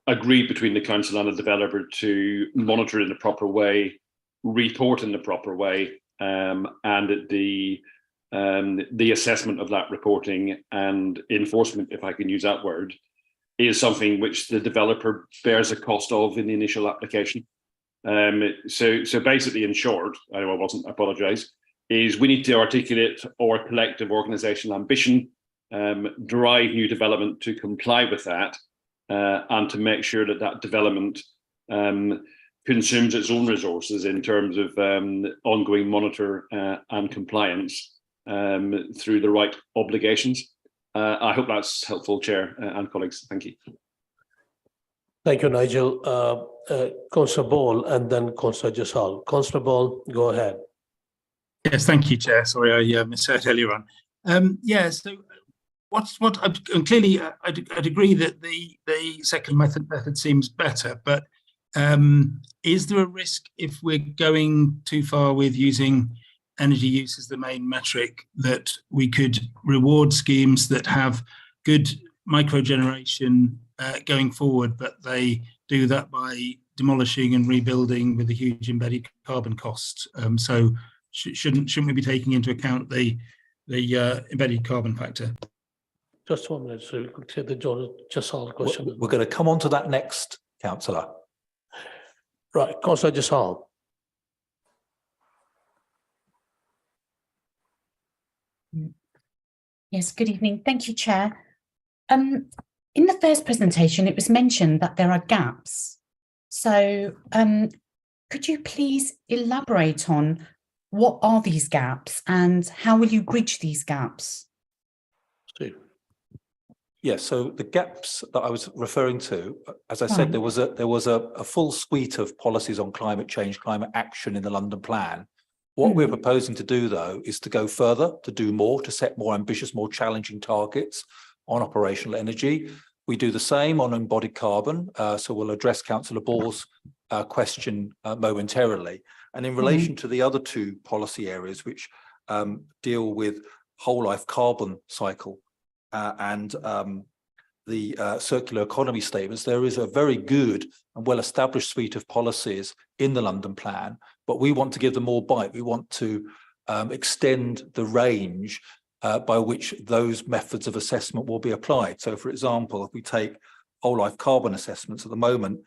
agreed between the council and the developer to monitor in the proper way, report in the proper way, and the assessment of that reporting and enforcement, if I can use that word, is something which the developer bears a cost of in the initial application. So basically, in short, I know I wasn't, I apologise, is we need to articulate our collective organisational ambition, drive new development to comply with that, and to make sure that that development consumes its own resources in terms of ongoing monitor and compliance through the right obligations. I hope that's helpful, Chair and colleagues. Thank you. Thank you, Nigel. Councillor Ball and then Councillor Jassal. Councillor Ball, go ahead. Yes, thank you, Chair. Sorry, I misheard earlier on. Yeah, so clearly I'd agree that the second method seems better, but is there a risk if we're going too far with using energy use as the main metric that we could reward schemes that have good micro generation going forward, but they do that by demolishing and rebuilding with a huge embedded carbon cost? So shouldn't we be taking into account the embedded carbon factor? Just 1 minute, so we could take the Jassal question. We're going to come on to that next, Councillor. Right, Councillor Jassal. Yes, good evening. Thank you, Chair. In the first presentation, it was mentioned that there are gaps. So could you please elaborate on what are these gaps and how will you bridge these gaps? Steve. Yes, so the gaps that I was referring to, as I said, there was a full suite of policies on climate change, climate action in the London Plan. What we're proposing to do, though, is to go further, to do more, to set more ambitious, more challenging targets on operational energy. We do the same on embodied carbon, so we'll address Councillor Ball's question momentarily. And in relation to the other two policy areas, which deal with whole life carbon cycle and the circular economy statements, there is a very good and well-established suite of policies in the London Plan, but we want to give them more bite. We want to extend the range by which those methods of assessment will be applied. So, for example, if we take whole life carbon assessments at the moment,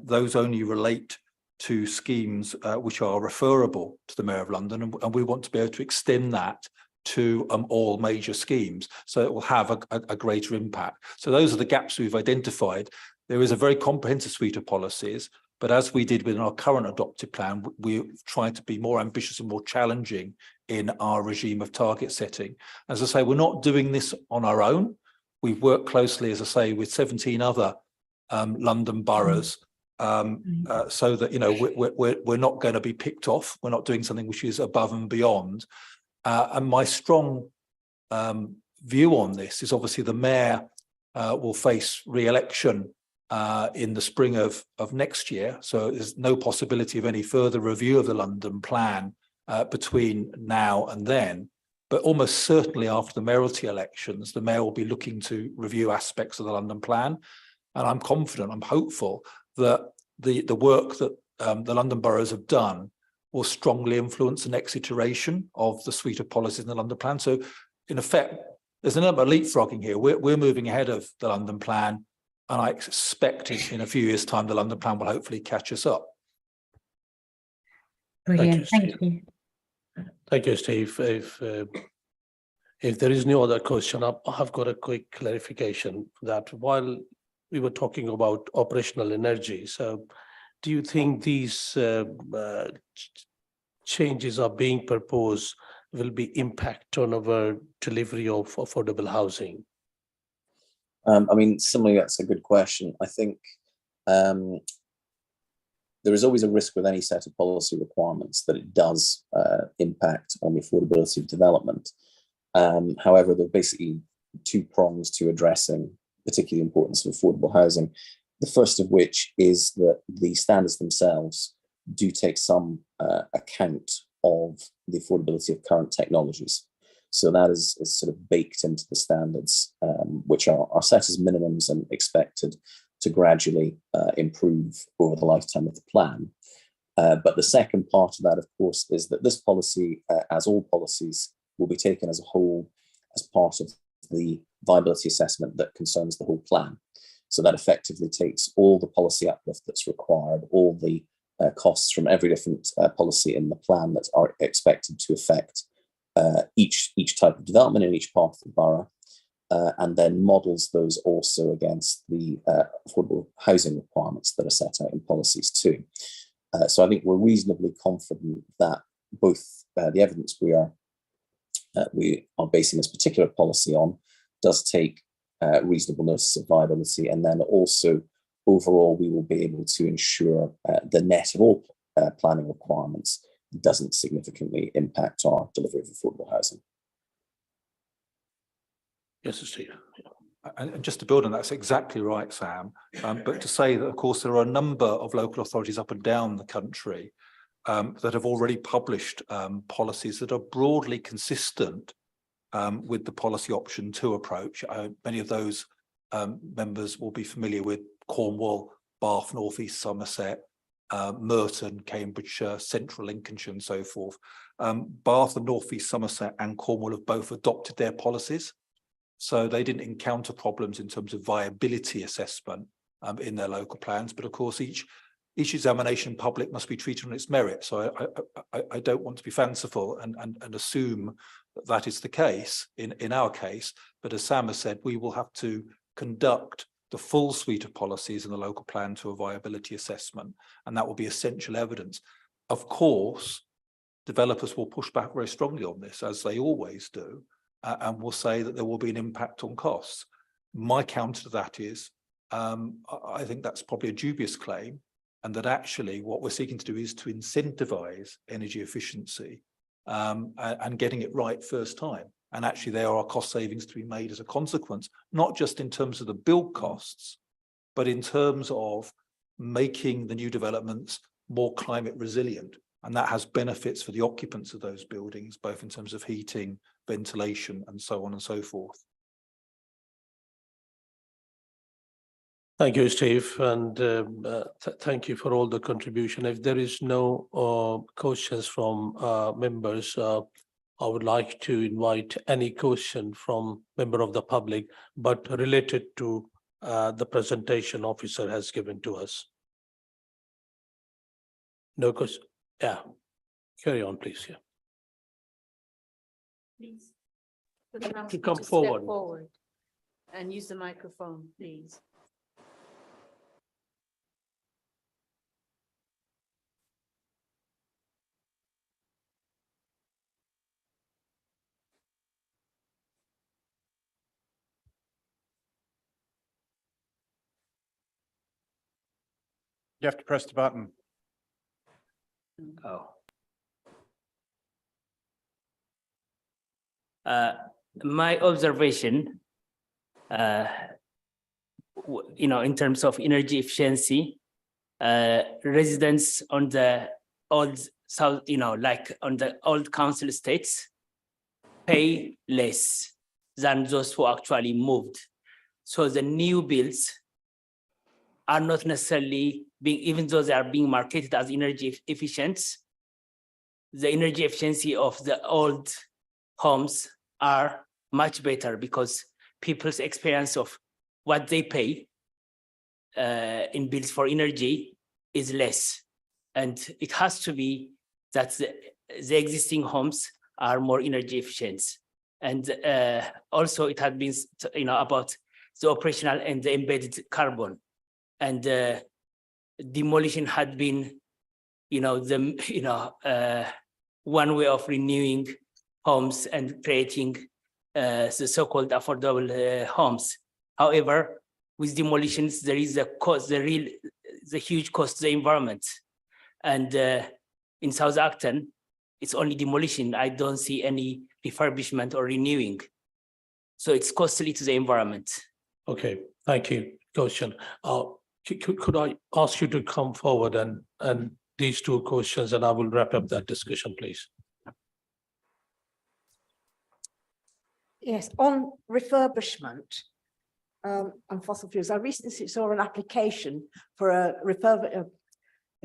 those only relate to schemes which are referable to the Mayor of London, and we want to be able to extend that to all major schemes, so it will have a greater impact. So those are the gaps we've identified. There is a very comprehensive suite of policies, but as we did within our current adopted plan, we're trying to be more ambitious and more challenging in our regime of target setting. As I say, we're not doing this on our own. We've worked closely, as I say, with 17 other London boroughs, so that, you know, we're not going to be picked off. We're not doing something which is above and beyond. And my strong view on this is obviously the Mayor will face re-election in the spring of next year. So there's no possibility of any further review of the London Plan between now and then. But almost certainly after the mayoralty elections, the mayor will be looking to review aspects of the London plan. And I'm confident, I'm hopeful that the work that the London boroughs have done will strongly influence the next iteration of the suite of policies in the London plan. So in effect, there's an element of leapfrogging here. We're moving ahead of the London plan, and I expect in a few years' time, the London plan will hopefully catch us up. Brilliant, Steve. thank you. Thank you, Steve. If there is no other question, I've got a quick clarification that while we were talking about operational energy, so do you think these changes are being proposed will be impact on our delivery of affordable housing? I mean, similarly, that's a good question. I think there is always a risk with any set of policy requirements that it does impact on the affordability of development. However, there are basically two prongs to addressing particularly the importance of affordable housing. The first of which is that the standards themselves do take some account of the affordability of current technologies. So that is sort of baked into the standards, which are set as minimums and expected to gradually improve over the lifetime of the plan. But the second part of that, of course, is that this policy, as all policies, will be taken as a whole as part of the viability assessment that concerns the whole plan. So that effectively takes all the policy uplift that's required, all the costs from every different policy in the plan that are expected to affect each type of development in each part of the borough, and then models those also against the affordable housing requirements that are set out in policies too. So I think we're reasonably confident that both the evidence we are basing this particular policy on does take reasonable notice of viability, and then also overall we will be able to ensure the net of all planning requirements doesn't significantly impact our delivery of affordable housing. Yes, Steve. And just to build on that, that's exactly right, Sam. But to say that, of course, there are a number of local authorities up and down the country that have already published policies that are broadly consistent with the policy option 2 approach. Many of those members will be familiar with Cornwall, Bath, North East Somerset, Merton, Cambridgeshire, Central Lincolnshire, and so forth. Bath and North East Somerset and Cornwall have both adopted their policies, so they didn't encounter problems in terms of viability assessment in their local plans. But of course, each examination public must be treated on its merit. So I don't want to be fanciful and assume that that is the case in our case. But as Sam has said, we will have to conduct the full suite of policies in the local plan to a viability assessment, and that will be essential evidence. Of course, developers will push back very strongly on this, as they always do, and will say that there will be an impact on costs. My counter to that is, I think that's probably a dubious claim, and that actually what we're seeking to do is to incentivize energy efficiency and getting it right first time. And actually there are cost savings to be made as a consequence, not just in terms of the build costs, but in terms of making the new developments more climate resilient. And that has benefits for the occupants of those buildings, both in terms of heating, ventilation, and so on and so forth. Thank you, Steve, and thank you for all the contribution. If there is no questions from members, I would like to invite any question from member of the public, but related to the presentation officer has given to us. No question? Yeah. Carry on, please. Yeah. Please. To come forward. And use the microphone, please. You have to press the button. Oh. My observation, in terms of energy efficiency, residents on the old so, like on the old council estates, pay less than those who actually moved. So the new builds are not necessarily being, even though they are being marketed as energy efficient, the energy efficiency of the old homes are much better because people's experience of what they pay in bills for energy is less. And it has to be that the existing homes are more energy efficient. And also it had been, about the operational and the embedded carbon. And demolition had been, one way of renewing homes and creating the so-called affordable homes. However, with demolitions, there is a cost, the huge cost to the environment. And in South Acton, it's only demolition. I don't see any refurbishment or renewing. So it's costly to the environment. Okay, thank you, Goshen. Could I ask you to come forward and these two questions, and I will wrap up that discussion, please. Yes, on refurbishment and fossil fuels, I recently saw an application for a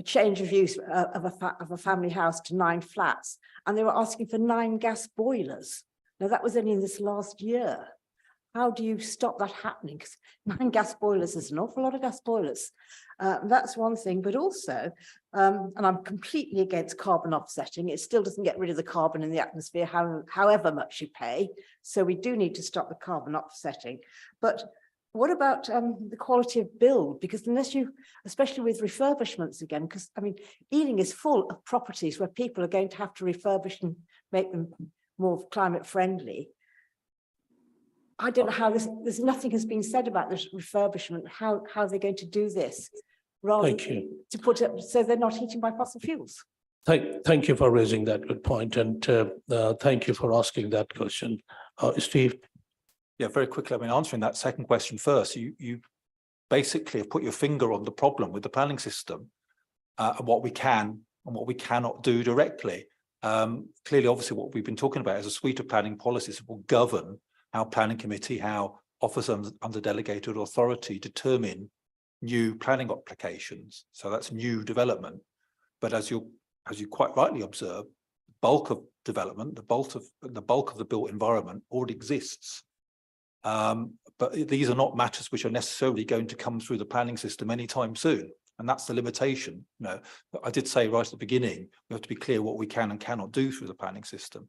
change of use of a family house to 9 flats, and they were asking for 9 gas boilers. Now that was only in this last year. How do you stop that happening? Because 9 gas boilers is an awful lot of gas boilers. That's one thing, but also, and I'm completely against carbon offsetting. It still doesn't get rid of the carbon in the atmosphere, however much you pay. So we do need to stop the carbon offsetting. But what about the quality of build? Because unless you, especially with refurbishments again, because I mean, Ealing is full of properties where people are going to have to refurbish and make them more climate friendly. I don't know how there's nothing has been said about this refurbishment, how they're going to do this, rather than to put it so they're not heating by fossil fuels. Thank you for raising that good point, and thank you for asking that question. Steve? Yeah, very quickly, I mean, answering that second question first, you basically have put your finger on the problem with the planning system and what we can and what we cannot do directly. Clearly, obviously, what we've been talking about is a suite of planning policies that will govern how planning committee, how officers under delegated authority determine new planning applications. So that's new development. But as you quite rightly observe, the bulk of development, the bulk of the built environment already exists. But these are not matters which are necessarily going to come through the planning system anytime soon. And that's the limitation. You know, I did say right at the beginning, we have to be clear what we can and cannot do through the planning system.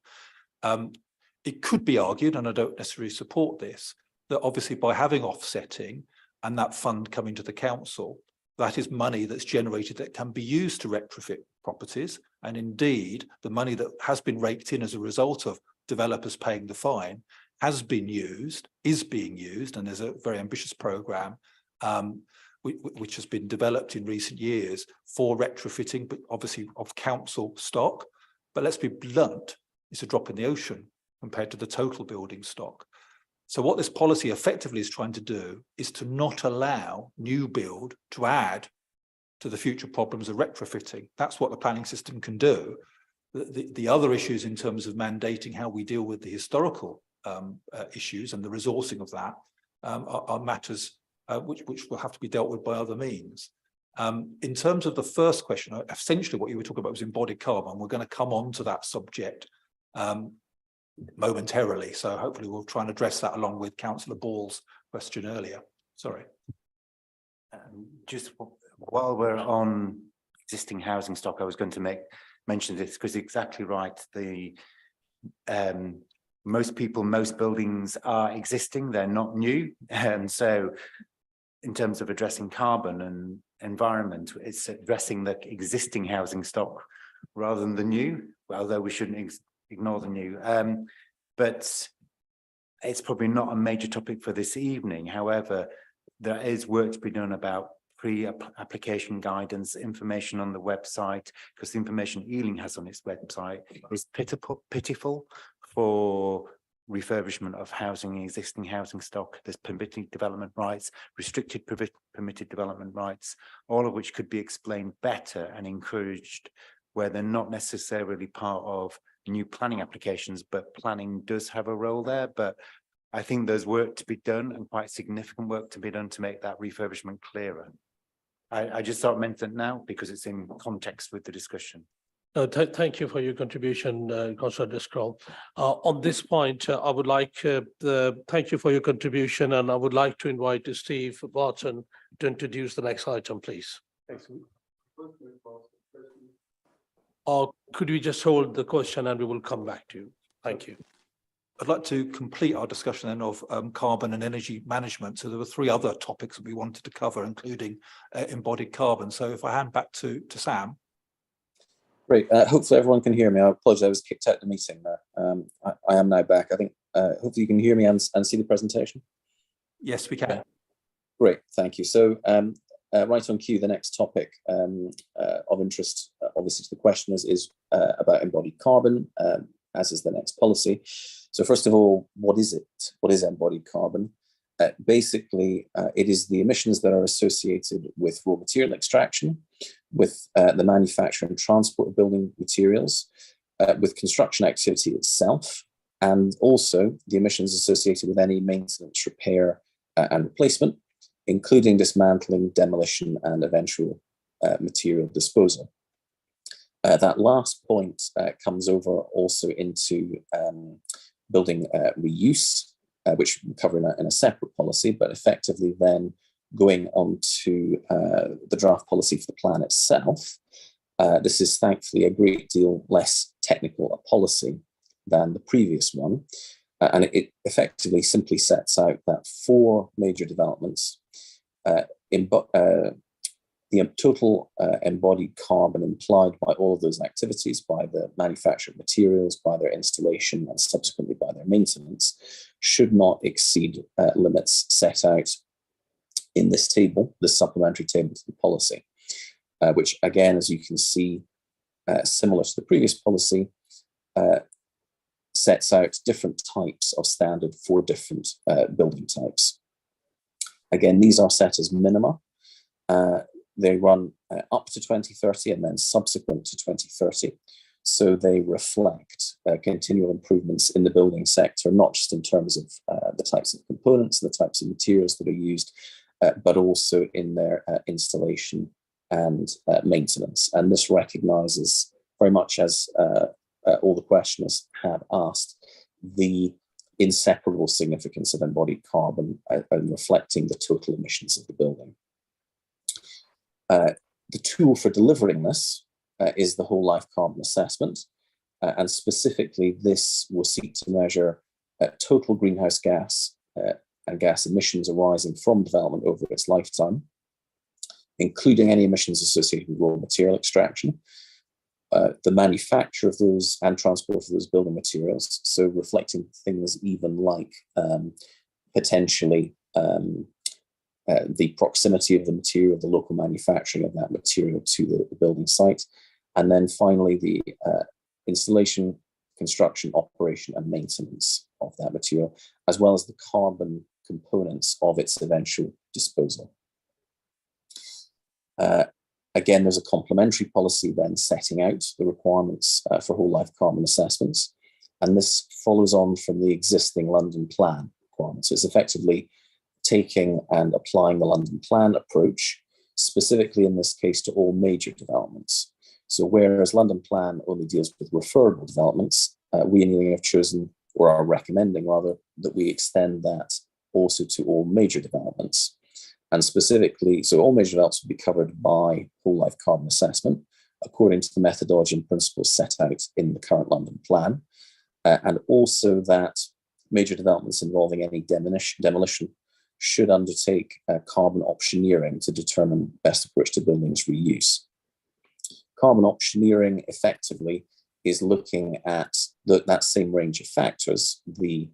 It could be argued, and I don't necessarily support this, that obviously by having offsetting and that fund coming to the council, that is money that's generated that can be used to retrofit properties. And indeed, the money that has been raked in as a result of developers paying the fine has been used, is being used, and there's a very ambitious programme which has been developed in recent years for retrofitting, but obviously of council stock. But let's be blunt, it's a drop in the ocean compared to the total building stock. So what this policy effectively is trying to do is to not allow new build to add to the future problems of retrofitting. That's what the planning system can do. The other issues in terms of mandating how we deal with the historical issues and the resourcing of that are matters which will have to be dealt with by other means. In terms of the first question, essentially what you were talking about was embodied carbon. We're going to come on to that subject momentarily, so hopefully we'll try and address that along with Councillor Ball's question earlier. Sorry. Just while we're on existing housing stock, I was going to mention this because exactly right. The most buildings are existing; they're not new, and so in terms of addressing carbon and environment, it's addressing the existing housing stock rather than the new. Although we shouldn't ignore the new, but it's probably not a major topic for this evening. However, there is work to be done about pre-application guidance, information on the website, because the information Ealing has on its website is pitiful for refurbishment of housing, existing housing stock. There's permitted development rights, restricted permitted development rights, all of which could be explained better and encouraged where they're not necessarily part of new planning applications, but planning does have a role there. But I think there's work to be done, and quite significant work to be done, to make that refurbishment clearer. I just thought meant that now because it's in context with the discussion. Thank you for your contribution, Councillor Driscoll. On this point, I would like thank you for your contribution, and I would like to invite Steve Barton to introduce the next item, please. Or could we just hold the question and we will come back to you? Thank you. I'd like to complete our discussion then of carbon and energy management. So there were 3 other topics that we wanted to cover, including embodied carbon. So if I hand back to Sam. Great. Hopefully everyone can hear me. I apologize, I was kicked out of the meeting there. I am now back. I think hopefully you can hear me and see the presentation. Yes, we can. Great, thank you. So right on cue, the next topic of interest, obviously to the questioners, is about embodied carbon, as is the next policy. So first of all, what is it? What is embodied carbon? Basically, it is the emissions that are associated with raw material extraction, with the manufacture and transport of building materials, with construction activity itself, and also the emissions associated with any maintenance, repair, and replacement, including dismantling, demolition, and eventual material disposal. That last point comes over also into building reuse, which we'll cover in a separate policy, but effectively then going on to the draft policy for the plan itself. This is thankfully a great deal less technical a policy than the previous one. And it effectively simply sets out that 4 major developments, the total embodied carbon implied by all of those activities, by the manufacture of materials, by their installation, and subsequently by their maintenance, should not exceed limits set out in this table, the supplementary table to the policy, which again, as you can see, similar to the previous policy, sets out different types of standard for different building types. Again, these are set as minima. They run up to 2030 and then subsequent to 2030. So they reflect continual improvements in the building sector, not just in terms of the types of components, the types of materials that are used, but also in their installation and maintenance. And this recognises very much, as all the questioners have asked, the inseparable significance of embodied carbon and reflecting the total emissions of the building. The tool for delivering this is the whole life carbon assessment. And specifically, this will seek to measure total greenhouse gas and gas emissions arising from development over its lifetime, including any emissions associated with raw material extraction, the manufacture of those and transport of those building materials. So reflecting things even like potentially the proximity of the material, the local manufacturing of that material to the building site. And then finally, the installation, construction, operation, and maintenance of that material, as well as the carbon components of its eventual disposal. Again, there's a complementary policy then setting out the requirements for whole life carbon assessments. And this follows on from the existing London Plan requirements. It's effectively taking and applying the London Plan approach, specifically in this case to all major developments. So whereas London Plan only deals with referable developments, we in Ealing have chosen, or are recommending rather, that we extend that also to all major developments. And specifically, so all major developments will be covered by whole life carbon assessment, according to the methodology and principles set out in the current London Plan. And also that major developments involving any demolition should undertake carbon optioneering to determine best approach to buildings reuse. Carbon optioneering effectively is looking at that same range of factors, the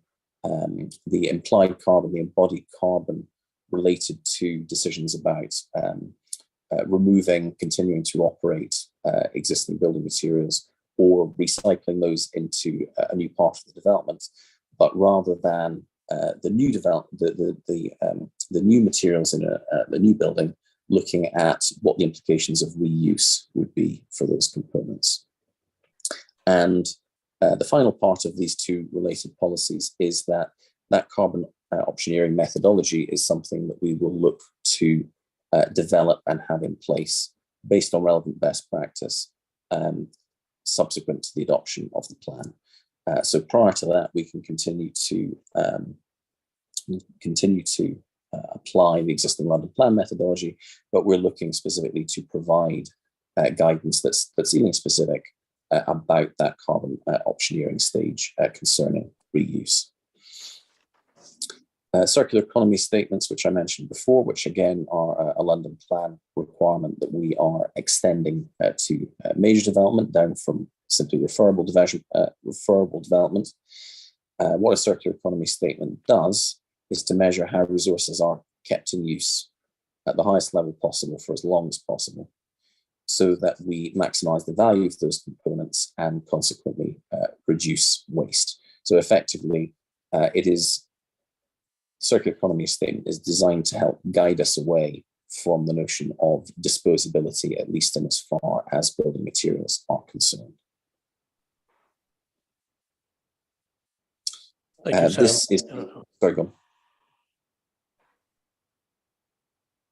implied carbon, the embodied carbon related to decisions about removing, continuing to operate existing building materials or recycling those into a new part of the development, but rather than the new materials in a new building looking at what the implications of reuse would be for those components. And the final part of these two related policies is that carbon optioneering methodology is something that we will look to develop and have in place based on relevant best practice subsequent to the adoption of the plan. So prior to that, we can continue to apply the existing London Plan methodology, but we're looking specifically to provide guidance that's Ealing specific about that carbon optioneering stage concerning reuse. Circular economy statements, which I mentioned before, which again are a London Plan requirement that we are extending to major development down from simply referable development. What a circular economy statement does is to measure how resources are kept in use at the highest level possible for as long as possible, so that we maximize the value of those components and consequently reduce waste. So effectively, circular economy statement is designed to help guide us away from the notion of disposability, at least in as far as building materials are concerned. Thank you, Sam. This is, sorry, go on.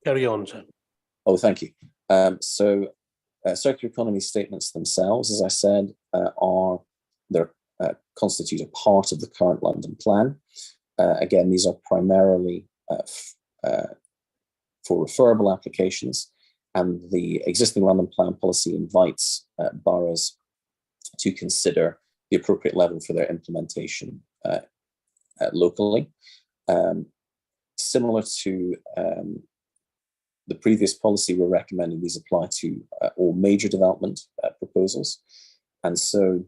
Carry on, Sam. Oh, thank you. Circular economy statements themselves, as I said, constitute a part of the current London Plan. Again, these are primarily for referable applications, and the existing London Plan policy invites boroughs to consider the appropriate level for their implementation locally. Similar to the previous policy, we're recommending these apply to all major development proposals. And so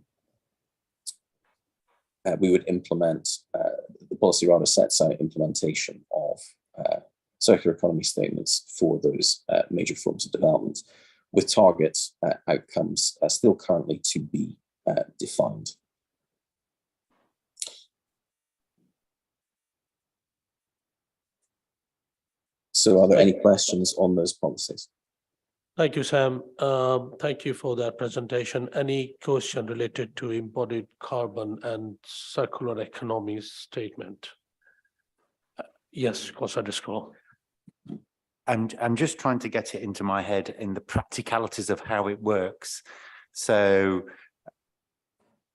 we would implement, the policy rather sets out implementation of circular economy statements for those major forms of development, with targets outcomes still currently to be defined. So are there any questions on those policies? Thank you, Sam. Thank you for that presentation. Any question related to embodied carbon and circular economy statement? Yes, Councillor Driscoll. I'm just trying to get it into my head in the practicalities of how it works. So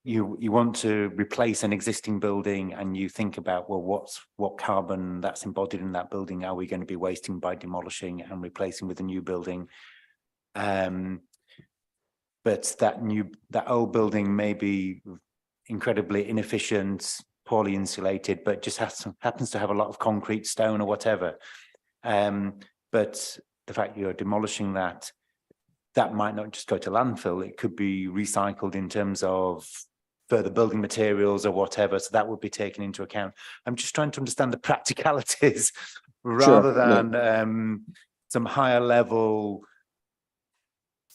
you want to replace an existing building and you think about, well, what carbon that's embodied in that building are we going to be wasting by demolishing and replacing with a new building? But that old building may be incredibly inefficient, poorly insulated, but just happens to have a lot of concrete, stone, or whatever. But the fact you're demolishing that might not just go to landfill, it could be recycled in terms of further building materials or whatever, so that would be taken into account. I'm just trying to understand the practicalities rather than some higher level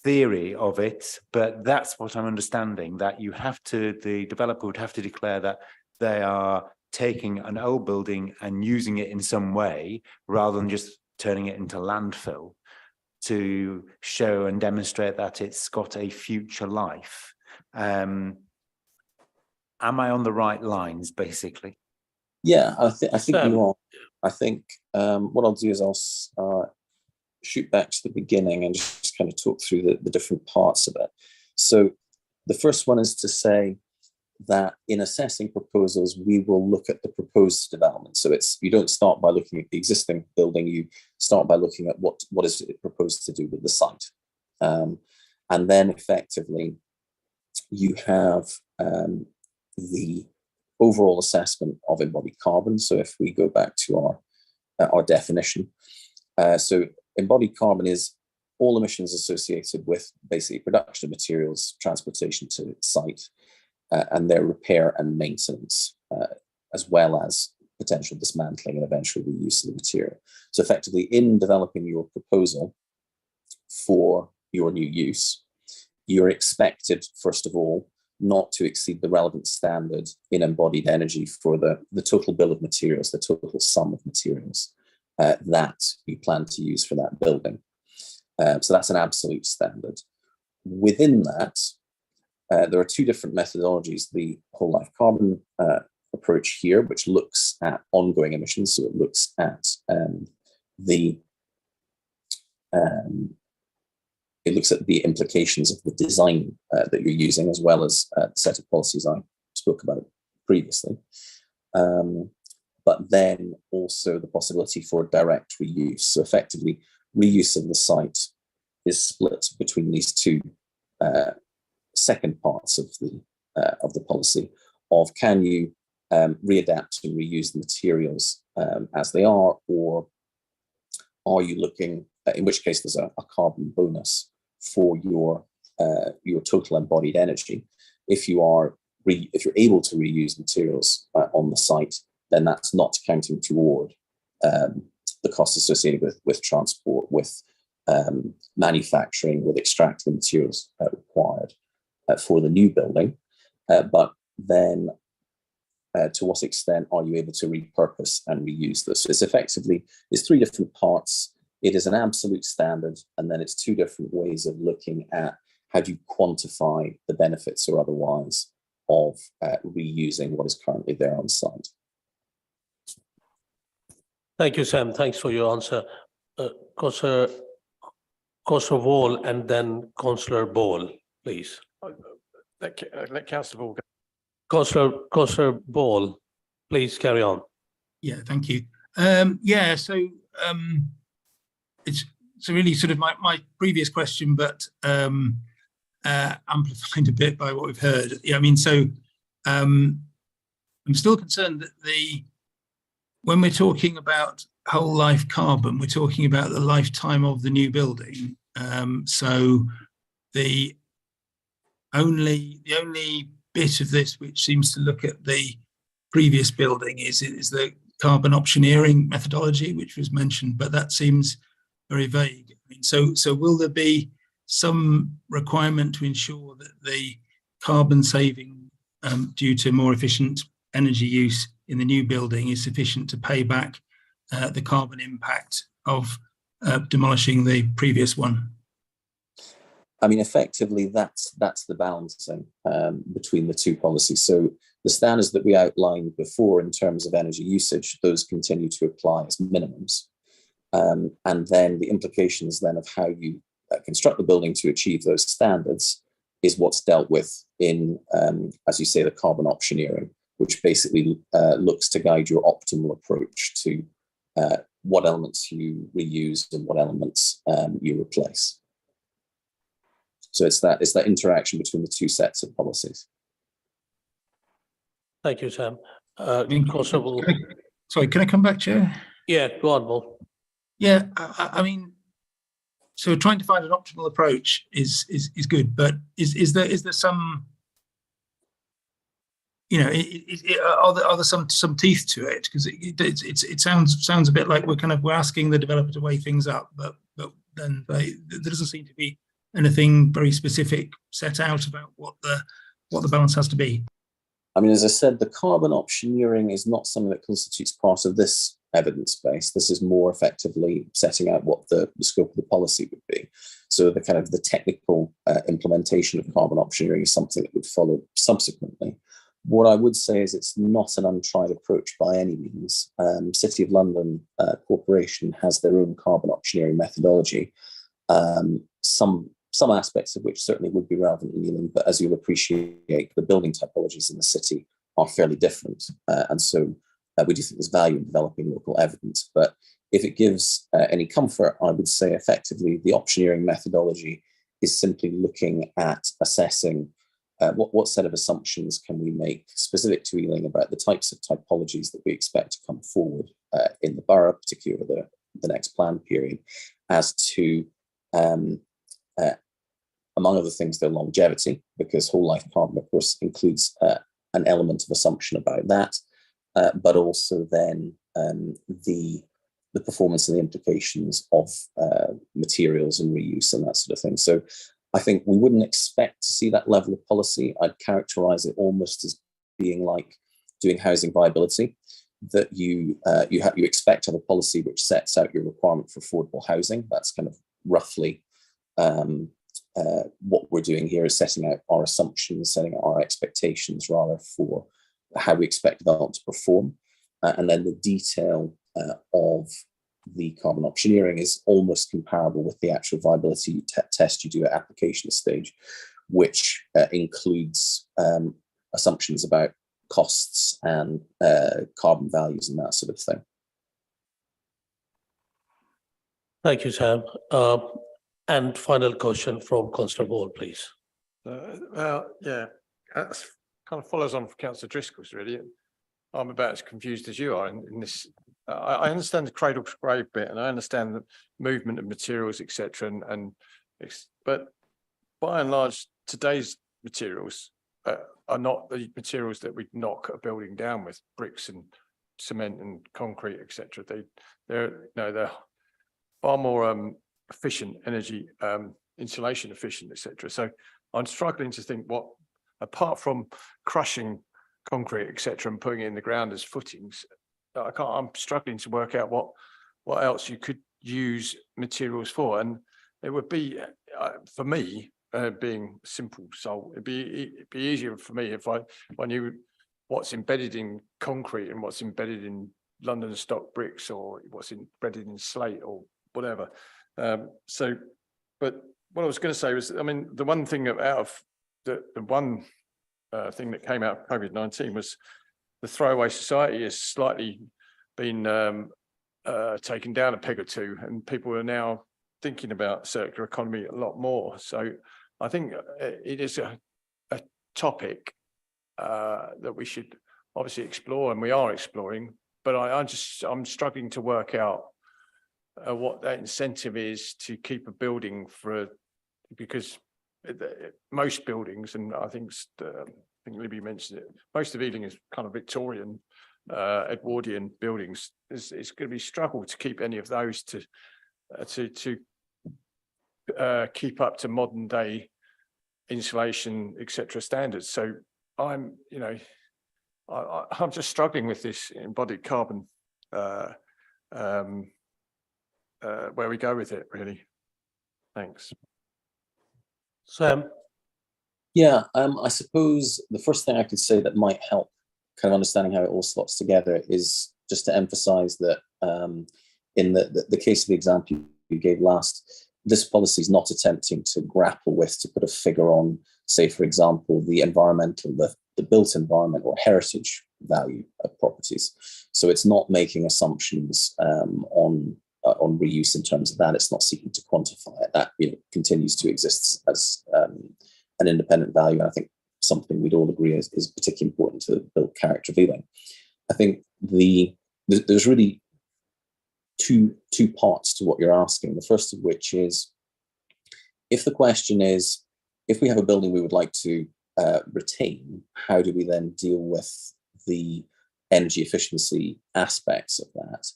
theory of it, but that's what I'm understanding, that the developer would have to declare that they are taking an old building and using it in some way rather than just turning it into landfill, to show and demonstrate that it's got a future life. Am I on the right lines, basically? Yeah, I think you are. I think what I'll do is I'll shoot back to the beginning and just kind of talk through the different parts of it. So the first one is to say that in assessing proposals, we will look at the proposed development. So you don't start by looking at the existing building, you start by looking at what is it proposed to do with the site. And then effectively you have the overall assessment of embodied carbon. So if we go back to our definition, so embodied carbon is all emissions associated with basically production of materials, transportation to site, and their repair and maintenance, as well as potential dismantling and eventual reuse of the material. So effectively, in developing your proposal for your new use, you're expected, first of all, not to exceed the relevant standard in embodied energy for the total bill of materials, the total sum of materials that you plan to use for that building. So that's an absolute standard. Within that, there are two different methodologies. The whole life carbon approach here, which looks at ongoing emissions. So it looks at the implications of the design that you're using, as well as the set of policies I spoke about previously. But then also the possibility for direct reuse. So effectively, reuse of the site is split between these two second parts of the policy of, can you readapt and reuse the materials as they are, or are you looking, in which case there's a carbon bonus for your total embodied energy. If you're able to reuse materials on the site, then that's not counting toward the costs associated with transport, with manufacturing, with extracting the materials required for the new building. But then to what extent are you able to repurpose and reuse this? So it's effectively, there's three different parts. It is an absolute standard, and then it's two different ways of looking at how do you quantify the benefits or otherwise of reusing what is currently there on site. Thank you, Sam. Thanks for your answer. Councillor Wall and then Councillor Ball, please. Let Councillor Ball go. Councillor Ball, please carry on. Yeah, thank you. So it's really sort of my previous question, but amplified a bit by what we've heard. Yeah, I mean, so I'm still concerned that when we're talking about whole life carbon, we're talking about the lifetime of the new building. So the only bit of this which seems to look at the previous building is the carbon optioneering methodology, which was mentioned, but that seems very vague. I mean, so will there be some requirement to ensure that the carbon saving due to more efficient energy use in the new building is sufficient to pay back the carbon impact of demolishing the previous one? I mean, effectively, that's the balancing between the two policies. So the standards that we outlined before in terms of energy usage, those continue to apply as minimums. And then the implications then of how you construct the building to achieve those standards is what's dealt with in, as you say, the carbon optioneering, which basically looks to guide your optimal approach to what elements you reuse and what elements you replace. So it's that interaction between the two sets of policies. Thank you, Sam. Sorry, can I come back, Chair? Yeah, go on, Paul. Yeah, I mean, so trying to find an optimal approach is good, but is there some, you know, are there some teeth to it? Because it sounds a bit like we're asking the developer to weigh things up, but then there doesn't seem to be anything very specific set out about what the balance has to be. I mean, as I said, the carbon optioneering is not something that constitutes part of this evidence base. This is more effectively setting out what the scope of the policy would be. So the kind of the technical implementation of carbon optioneering is something that would follow subsequently. What I would say is it's not an untried approach by any means. City of London Corporation has their own carbon optioneering methodology. Some aspects of which certainly would be relevant in Ealing, but as you'll appreciate, the building typologies in the city are fairly different. And so we do think there's value in developing local evidence. But if it gives any comfort, I would say effectively the optioneering methodology is simply looking at assessing what set of assumptions can we make specific to Ealing about the types of typologies that we expect to come forward in the borough, particularly over the next plan period, as to among other things, their longevity, because whole life carbon, of course, includes an element of assumption about that, but also then the performance and the implications of materials and reuse and that sort of thing. So I think we wouldn't expect to see that level of policy. I'd characterize it almost as being like doing housing viability, that you expect to have a policy which sets out your requirement for affordable housing. That's kind of roughly what we're doing here is setting out our assumptions, setting out our expectations rather for how we expect development to perform. And then the detail of the carbon optioneering is almost comparable with the actual viability test you do at application stage, which includes assumptions about costs and carbon values and that sort of thing. Thank you, Sam. And final question from Councillor Ball, please. Well, yeah, that's kind of follows on from Councillor Driscoll's really. I'm about as confused as you are in this. I understand the cradle to grave bit, and I understand the movement of materials, etc. But by and large, today's materials are not the materials that we knock a building down with, bricks and cement and concrete, etc. They're far more efficient, energy insulation efficient, etc. So I'm struggling to think what, apart from crushing concrete, etc., and putting it in the ground as footings, I'm struggling to work out what else you could use materials for. And it would be for me, being simple soul, it'd be easier for me if I knew what's embedded in concrete and what's embedded in London stock bricks, or what's embedded in slate or whatever. But what I was going to say was, I mean, the one thing out of the one thing that came out of COVID-19 was the throwaway society has slightly been taken down a peg or two, and people are now thinking about circular economy a lot more. So I think it is a topic that we should obviously explore, and we are exploring, but I'm struggling to work out what that incentive is to keep a building because most buildings, and I think Libby mentioned it, most of Ealing is kind of Victorian, Edwardian buildings. It's going to be struggle to keep any of those to keep up to modern day insulation, etc. standards. So I'm just struggling with this embodied carbon, where we go with it, really. Thanks. Sam? Yeah, I suppose the first thing I could say that might help kind of understanding how it all slots together is just to emphasize that in the case of the example you gave last, this policy is not attempting to grapple with, to put a figure on, say, for example, the environmental, the built environment or heritage value of properties. So it's not making assumptions on reuse in terms of that. It's not seeking to quantify it. That continues to exist as an independent value. And I think something we'd all agree is particularly important to the built character of Ealing. I think there's really two parts to what you're asking. The first of which is, if the question is, if we have a building we would like to retain, how do we then deal with the energy efficiency aspects of that?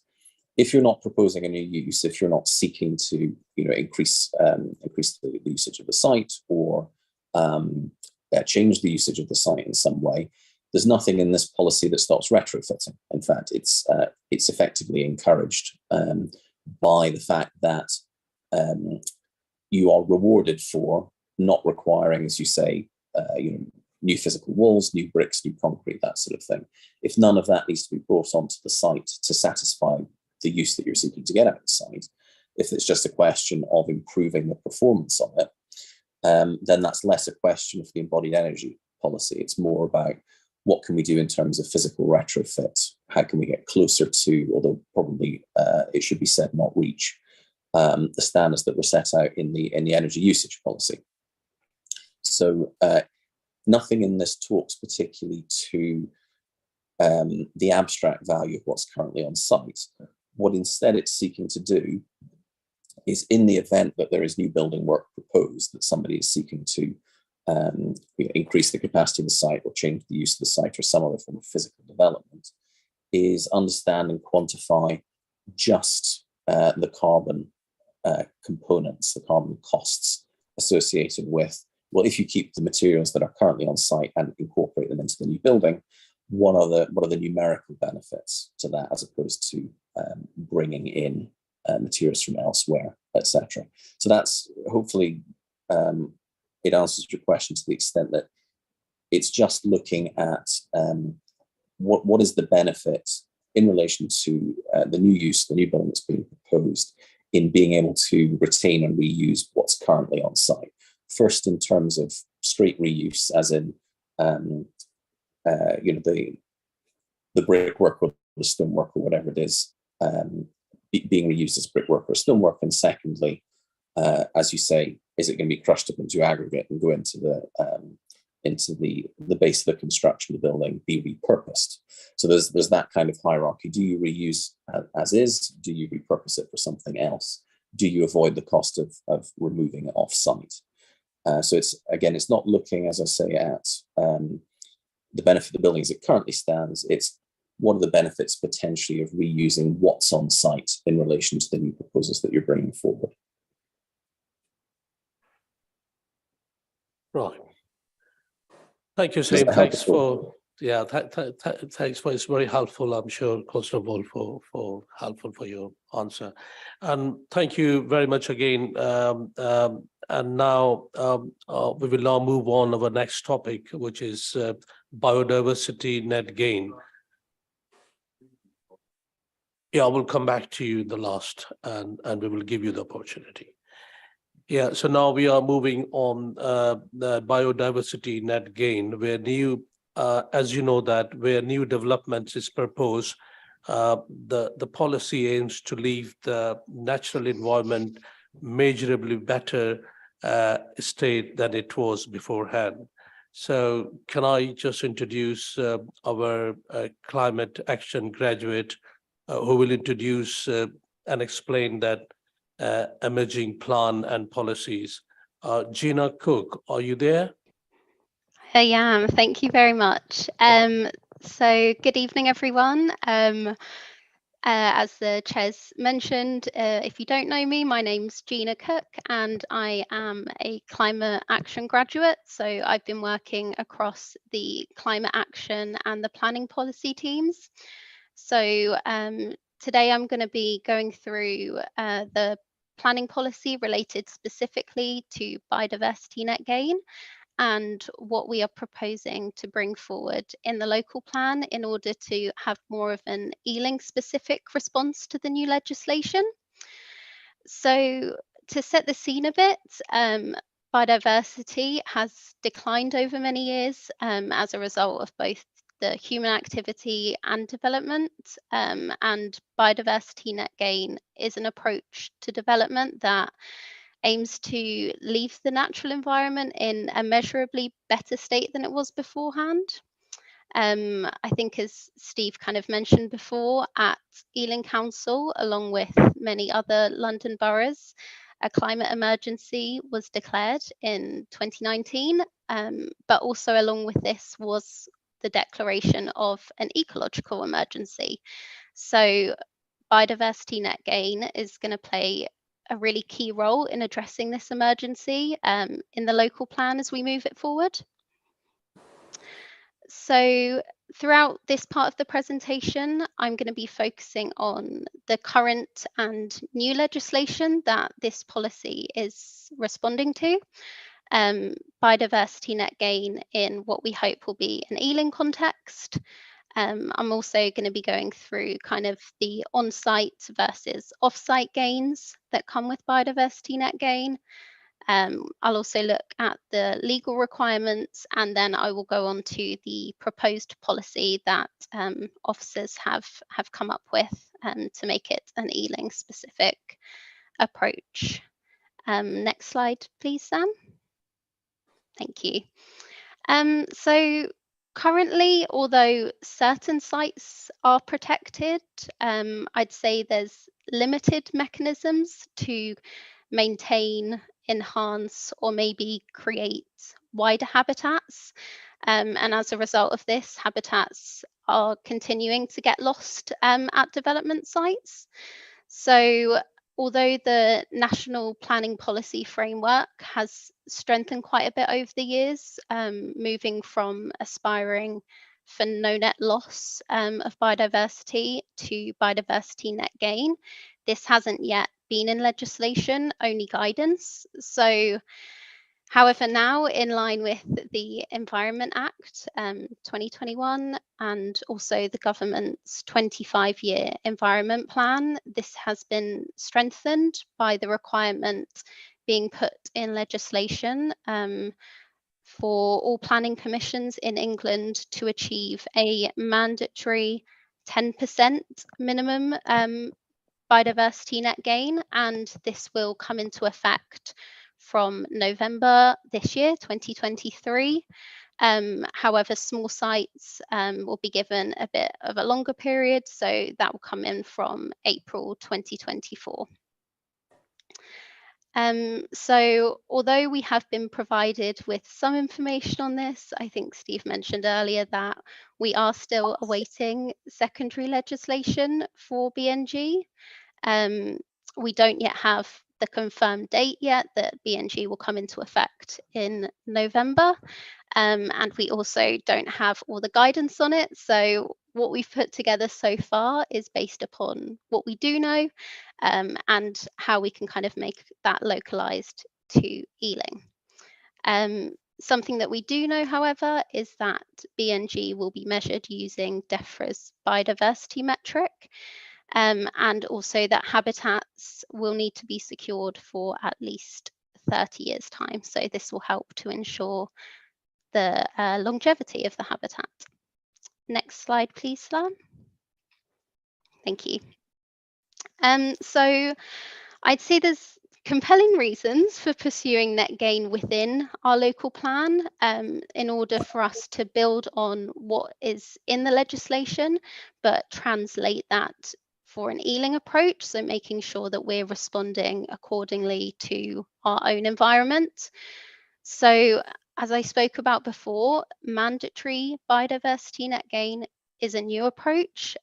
If you're not proposing a new use, if you're not seeking to increase the usage of the site or change the usage of the site in some way, there's nothing in this policy that stops retrofitting. In fact, it's effectively encouraged by the fact that you are rewarded for not requiring, as you say, new physical walls, new bricks, new concrete, that sort of thing. If none of that needs to be brought onto the site to satisfy the use that you're seeking to get out of the site, if it's just a question of improving the performance of it, then that's less a question of the embodied energy policy. It's more about what can we do in terms of physical retrofit? How can we get closer to, although probably it should be said, not reach, the standards that were set out in the energy usage policy. So nothing in this talks particularly to the abstract value of what's currently on site. What instead it's seeking to do is, in the event that there is new building work proposed, that somebody is seeking to increase the capacity of the site or change the use of the site or some other form of physical development, is understand and quantify just the carbon components, the carbon costs associated with, well, if you keep the materials that are currently on site and incorporate them into the new building, what are the numerical benefits to that, as opposed to bringing in materials from elsewhere etc. So that's hopefully it answers your question to the extent that it's just looking at what is the benefit in relation to the new use, the new building that's being proposed, in being able to retain and reuse what's currently on site. First, in terms of straight reuse, as in the brickwork or the stonework or whatever it is, being reused as brickwork or stonework, and secondly, as you say, is it going to be crushed up into aggregate and go into the base of the construction of the building, be repurposed? So there's that kind of hierarchy. Do you reuse as is? Do you repurpose it for something else? Do you avoid the cost of removing it off site? So it's not looking, as I say, at the benefit of the building as it currently stands. It's what are the benefits potentially of reusing what's on site in relation to the new proposals that you're bringing forward. Right. Thank you, Sam. Thanks for thanks for, it's very helpful. I'm sure, Councillor Ball, for helpful for your answer, and thank you very much again. And now we will now move on to our next topic, which is biodiversity net gain. Yeah, I will come back to you in the last, and we will give you the opportunity. Yeah, so now we are moving on the biodiversity net gain, where new, as you know, that where new developments is proposed, the policy aims to leave the natural environment measurably better state than it was beforehand. So can I just introduce our climate action graduate who will introduce and explain that emerging plan and policies. Gina Cook, are you there? I am. Thank you very much. So good evening, everyone. As the chair's mentioned, if you don't know me, my name's Gina Cook and I am a climate action graduate. So I've been working across the climate action and the planning policy teams. So today I'm going to be going through the planning policy related specifically to biodiversity net gain and what we are proposing to bring forward in the local plan in order to have more of an Ealing specific response to the new legislation. So to set the scene a bit, biodiversity has declined over many years as a result of both the human activity and development, and biodiversity net gain is an approach to development that aims to leave the natural environment in a measurably better state than it was beforehand. I think, as Steve kind of mentioned before, at Ealing Council, along with many other London boroughs, a climate emergency was declared in 2019, but also along with this was the declaration of an ecological emergency. So biodiversity net gain is going to play a really key role in addressing this emergency in the local plan as we move it forward. So throughout this part of the presentation, I'm going to be focusing on the current and new legislation that this policy is responding to. Biodiversity net gain in what we hope will be an Ealing context. I'm also going to be going through kind of the on-site versus off-site gains that come with biodiversity net gain. I'll also look at the legal requirements, and then I will go on to the proposed policy that officers have come up with to make it an Ealing specific approach. Next slide, please, Sam. Thank you. So currently, although certain sites are protected, I'd say there's limited mechanisms to maintain, enhance, or maybe create wider habitats. And as a result of this, habitats are continuing to get lost at development sites. So although the National Planning Policy Framework has strengthened quite a bit over the years, moving from aspiring for no net loss of biodiversity to biodiversity net gain, this hasn't yet been in legislation, only guidance. So however, now in line with the Environment Act 2021 and also the government's 25-year environment plan, this has been strengthened by the requirement being put in legislation for all planning permissions in England to achieve a mandatory 10% minimum biodiversity net gain, and this will come into effect from November this year, 2023. However, small sites will be given a bit of a longer period, so that will come in from April 2024. So although we have been provided with some information on this, I think Steve mentioned earlier that we are still awaiting secondary legislation for BNG. We don't yet have the confirmed date yet that BNG will come into effect in November. And we also don't have all the guidance on it. So what we've put together so far is based upon what we do know and how we can kind of make that localized to Ealing. Something that we do know, however, is that BNG will be measured using DEFRA's biodiversity metric. And also that habitats will need to be secured for at least 30 years' time. So this will help to ensure the longevity of the habitat. Next slide, please, Slan. Thank you. So I'd say there's compelling reasons for pursuing net gain within our local plan in order for us to build on what is in the legislation, but translate that for an Ealing approach, so making sure that we're responding accordingly to our own environment. So as I spoke about before, mandatory biodiversity net gain is a new approach.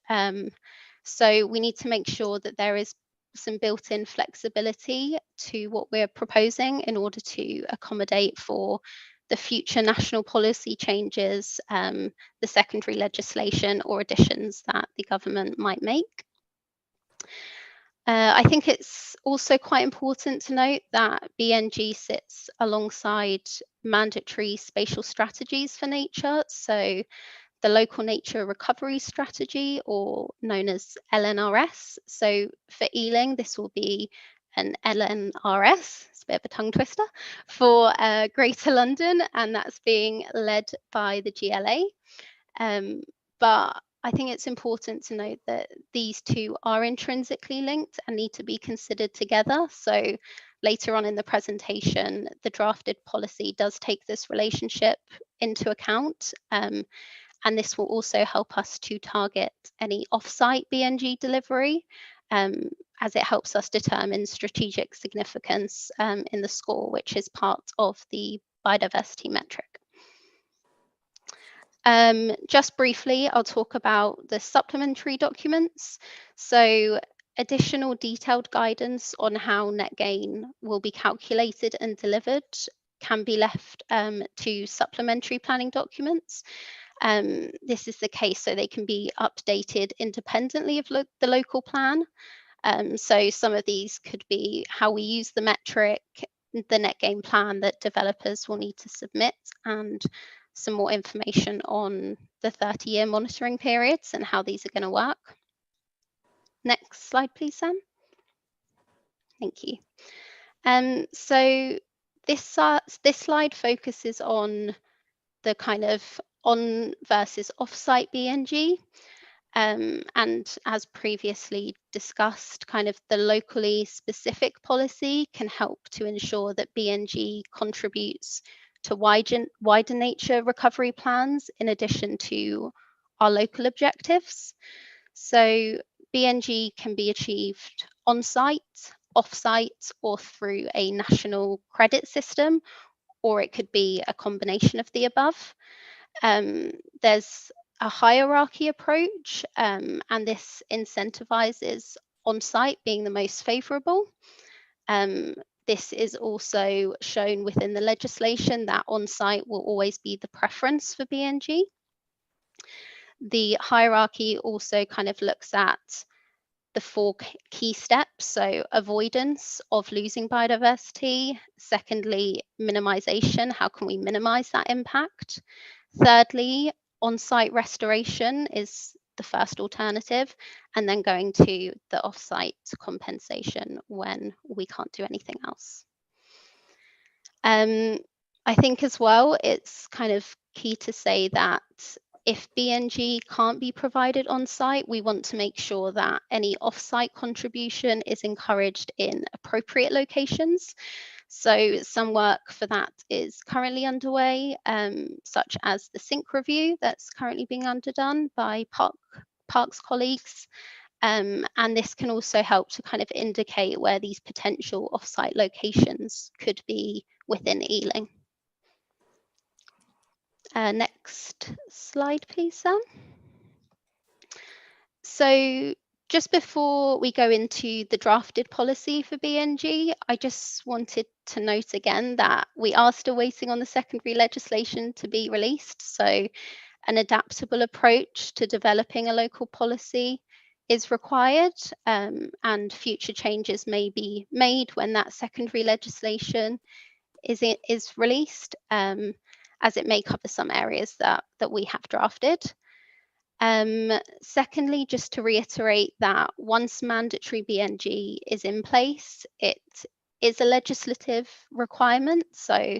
So we need to make sure that there is some built-in flexibility to what we're proposing in order to accommodate for the future national policy changes, the secondary legislation or additions that the government might make. I think it's also quite important to note that BNG sits alongside mandatory spatial strategies for nature. So the Local Nature Recovery Strategy, or known as LNRS. So for Ealing, this will be an LNRS, it's a bit of a tongue twister, for Greater London, and that's being led by the GLA. But I think it's important to note that these two are intrinsically linked and need to be considered together. So later on in the presentation, the drafted policy does take this relationship into account. And this will also help us to target any off-site BNG delivery, as it helps us determine strategic significance in the score, which is part of the biodiversity metric. Just briefly, I'll talk about the supplementary documents. So additional detailed guidance on how net gain will be calculated and delivered can be left to supplementary planning documents. This is the case so they can be updated independently of the local plan. So some of these could be how we use the metric, the net gain plan that developers will need to submit, and some more information on the 30-year monitoring periods and how these are going to work. Next slide, please, Sam. Thank you. So this slide focuses on the kind of on versus off-site BNG. And as previously discussed, kind of the locally specific policy can help to ensure that BNG contributes to wider nature recovery plans in addition to our local objectives. So BNG can be achieved on-site, off-site, or through a national credit system, or it could be a combination of the above. There's a hierarchy approach, and this incentivizes on-site being the most favorable. This is also shown within the legislation that on-site will always be the preference for BNG. The hierarchy also kind of looks at the four key steps. So avoidance of losing biodiversity. Secondly, minimization. How can we minimize that impact? Thirdly, on-site restoration is the first alternative, and then going to the off-site compensation when we can't do anything else. I think as well, it's kind of key to say that if BNG can't be provided on site, we want to make sure that any off-site contribution is encouraged in appropriate locations. So some work for that is currently underway, such as the sync review that's currently being underdone by Parks colleagues. And this can also help to kind of indicate where these potential off-site locations could be within Ealing. Next slide, please, Sam. So just before we go into the drafted policy for BNG, I just wanted to note again that we are still waiting on the secondary legislation to be released. So an adaptable approach to developing a local policy is required, and future changes may be made when that secondary legislation is released, as it may cover some areas that we have drafted. Secondly, just to reiterate that once mandatory BNG is in place, it is a legislative requirement, so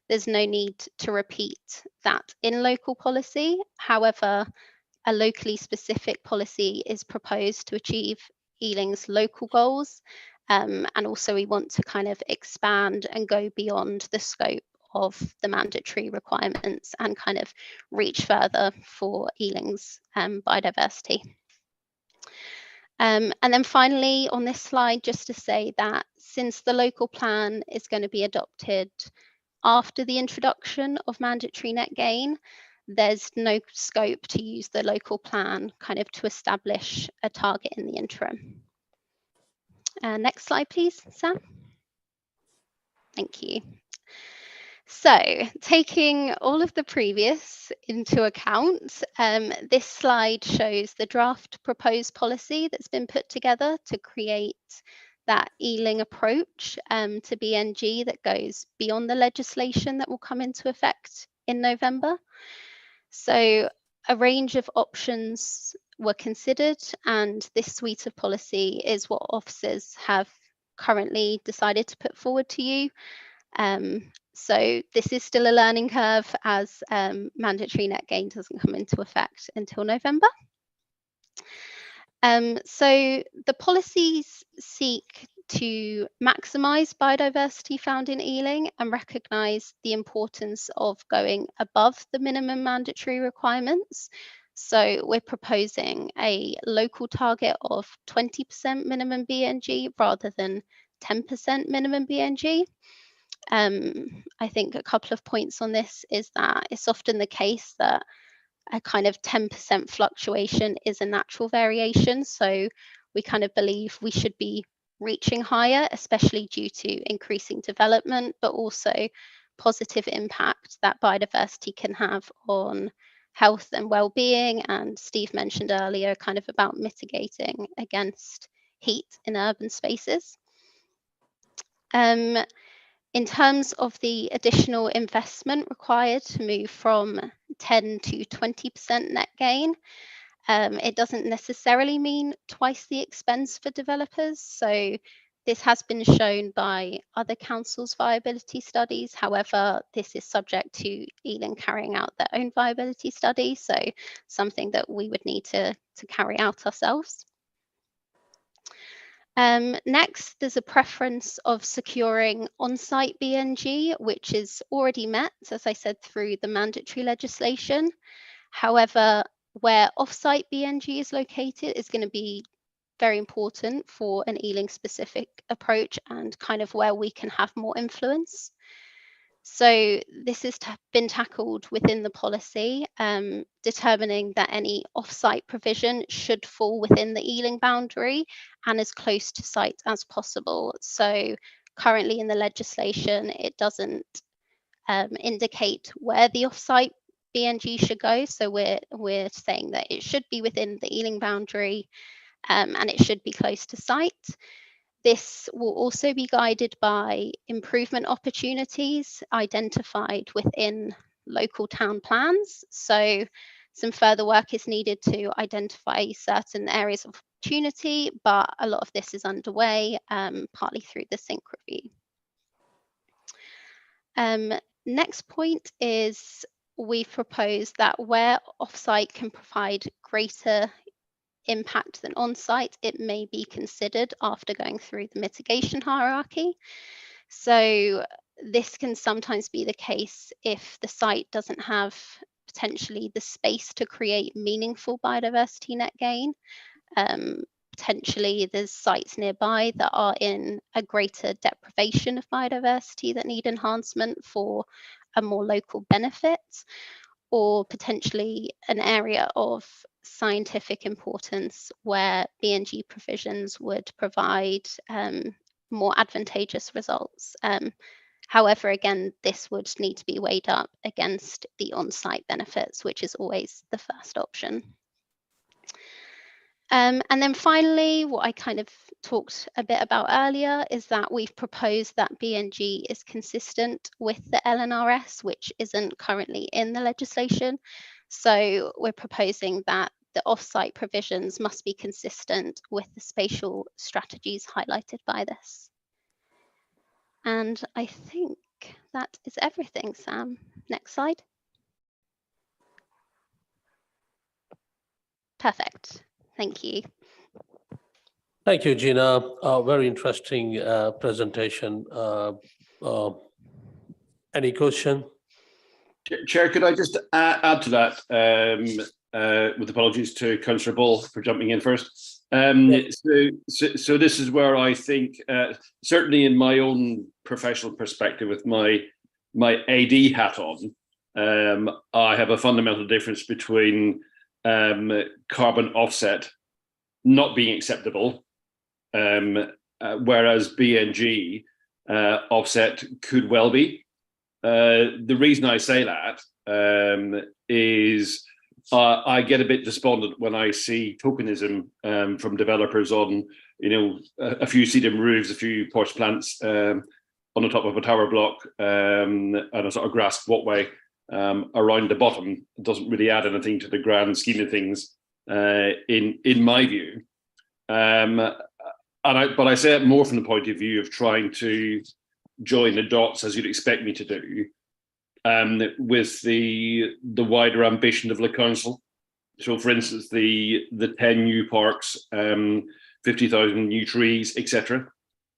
there's no need to repeat that in local policy. However, a locally specific policy is proposed to achieve Ealing's local goals, and also we want to kind of expand and go beyond the scope of the mandatory requirements and kind of reach further for Ealing's biodiversity. And then finally on this slide, just to say that since the local plan is going to be adopted after the introduction of mandatory net gain, there's no scope to use the local plan kind of to establish a target in the interim. Next slide, please, Sam. Thank you. So taking all of the previous into account, this slide shows the draft proposed policy that's been put together to create that Ealing approach to BNG that goes beyond the legislation that will come into effect in November. So a range of options were considered, and this suite of policy is what officers have currently decided to put forward to you. So this is still a learning curve as mandatory net gain doesn't come into effect until November. So the policies seek to maximise biodiversity found in Ealing and recognise the importance of going above the minimum mandatory requirements. So we're proposing a local target of 20% minimum BNG rather than 10% minimum BNG. I think a couple of points on this is that it's often the case that a kind of 10% fluctuation is a natural variation. So we kind of believe we should be reaching higher, especially due to increasing development, but also positive impact that biodiversity can have on health and well-being. And Steve mentioned earlier kind of about mitigating against heat in urban spaces. In terms of the additional investment required to move from 10 to 20% net gain, it doesn't necessarily mean twice the expense for developers. So this has been shown by other councils' viability studies. However, this is subject to Ealing carrying out their own viability study, so something that we would need to carry out ourselves. Next, there's a preference of securing on-site BNG, which is already met, as I said, through the mandatory legislation. However, where off-site BNG is located is going to be very important for an Ealing-specific approach and kind of where we can have more influence. So this has been tackled within the policy, determining that any off-site provision should fall within the Ealing boundary and as close to site as possible. So currently in the legislation, it doesn't indicate where the off-site BNG should go. So we're saying that it should be within the Ealing boundary. and it should be close to site. This will also be guided by improvement opportunities identified within local town plans. So some further work is needed to identify certain areas of opportunity, but a lot of this is underway, partly through the sync review. Next point is we've proposed that where offsite can provide greater impact than on-site, it may be considered after going through the mitigation hierarchy. So this can sometimes be the case if the site doesn't have potentially the space to create meaningful biodiversity net gain. Potentially there's sites nearby that are in a greater deprivation of biodiversity that need enhancement for a more local benefit, or potentially an area of scientific importance where BNG provisions would provide more advantageous results. However, again, this would need to be weighed up against the on-site benefits, which is always the first option. And then finally, what I kind of talked a bit about earlier is that we've proposed that BNG is consistent with the LNRS, which isn't currently in the legislation. So we're proposing that the off-site provisions must be consistent with the spatial strategies highlighted by this. And I think that is everything, Sam. Next slide. Perfect. Thank you. Thank you, Gina. Very interesting presentation. Any question? Chair, could I just add to that, with apologies to Councillor Ball for jumping in first. So this is where I think, certainly in my own professional perspective with my AD hat on, I have a fundamental difference between carbon offset not being acceptable, whereas BNG offset could well be. The reason I say that is I get a bit despondent when I see tokenism from developers on, a few sedum roofs, a few porch plants on the top of a tower block, and a sort of grass walkway around the bottom. It doesn't really add anything to the grand scheme of things, in my view. But I say it more from the point of view of trying to join the dots, as you'd expect me to do, with the wider ambition of the council. So, for instance, the 10 new parks, 50,000 new trees, etc.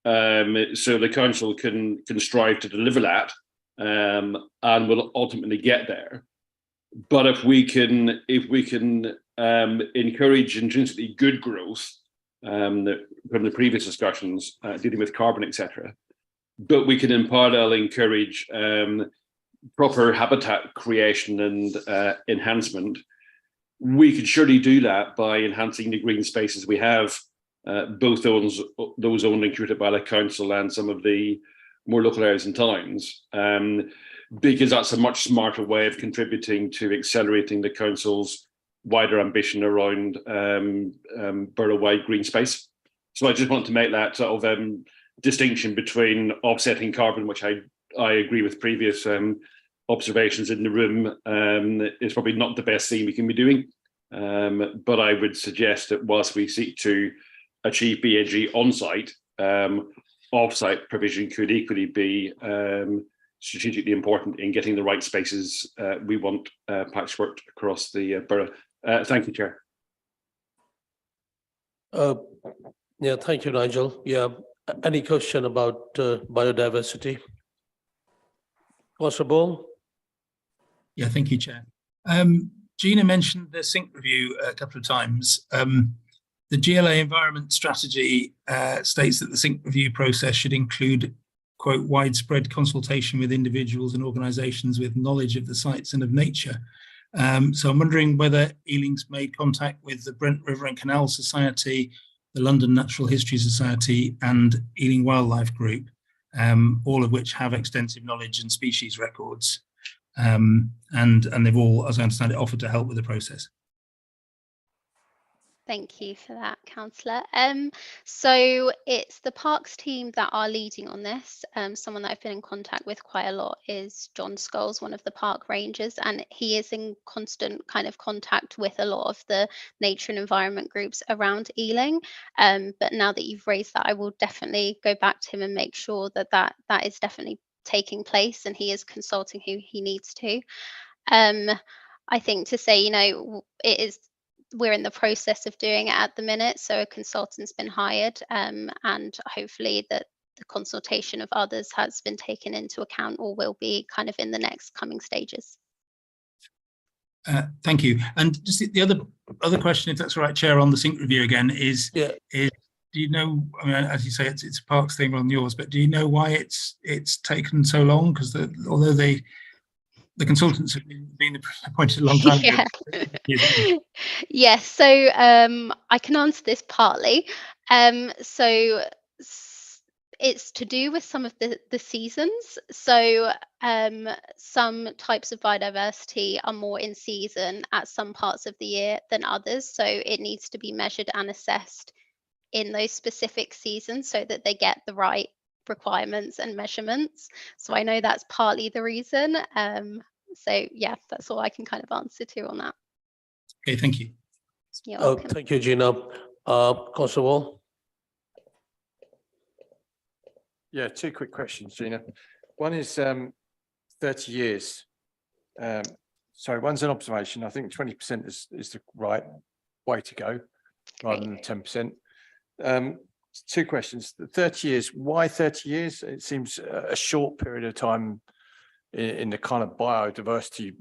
So the council can strive to deliver that, and will ultimately get there. But if we can encourage intrinsically good growth, from the previous discussions dealing with carbon, etc., but we can in parallel encourage proper habitat creation and enhancement, we could surely do that by enhancing the green spaces we have, both those owned and curated by the council and some of the more local areas and towns, because that's a much smarter way of contributing to accelerating the council's wider ambition around borough-wide green space. So I just want to make that sort of distinction between offsetting carbon, which I agree with previous observations in the room, is probably not the best thing we can be doing. But I would suggest that whilst we seek to achieve BNG on-site, off-site provision could equally be strategically important in getting the right spaces we want patchworked across the borough. Thank you, Chair. Yeah, thank you, Nigel. Yeah, any question about biodiversity? Councillor Ball? Yeah, thank you, Chair. Gina mentioned the sync review a couple of times. The GLA environment strategy states that the sync review process should include, quote, widespread consultation with individuals and organisations with knowledge of the sites and of nature. So I'm wondering whether Ealing's made contact with the Brent River and Canal Society, the London Natural History Society and Ealing Wildlife Group, all of which have extensive knowledge and species records. And they've all, as I understand it, offered to help with the process. Thank you for that, Councillor. So it's the Parks team that are leading on this. Someone that I've been in contact with quite a lot is John Scholes, one of the park rangers, and he is in constant kind of contact with a lot of the nature and environment groups around Ealing. But now that you've raised that, I will definitely go back to him and make sure that that is definitely taking place, and he is consulting who he needs to. I think to say, it is, we're in the process of doing it at the minute, so a consultant's been hired, and hopefully that the consultation of others has been taken into account or will be kind of in the next coming stages. Thank you. And just the other question, if that's all right, Chair, on the sync review again, is do you know, I mean, as you say, it's a Parks thing on yours, but do you know why it's taken so long? Because although the consultants have been appointed a long time ago. Yes, so I can answer this partly. So it's to do with some of the seasons. So some types of biodiversity are more in season at some parts of the year than others. So it needs to be measured and assessed in those specific seasons so that they get the right requirements and measurements. So I know that's partly the reason. So yeah, that's all I can kind of answer to on that. Okay, thank you. You're welcome. Thank you, Gina. Councillor Wall. Yeah, two quick questions, Gina. One is 30 years. Sorry, one's an observation. I think 20% is the right way to go rather than 10%. Two questions. The 30 years, why 30 years? It seems a short period of time in the kind of biodiversity.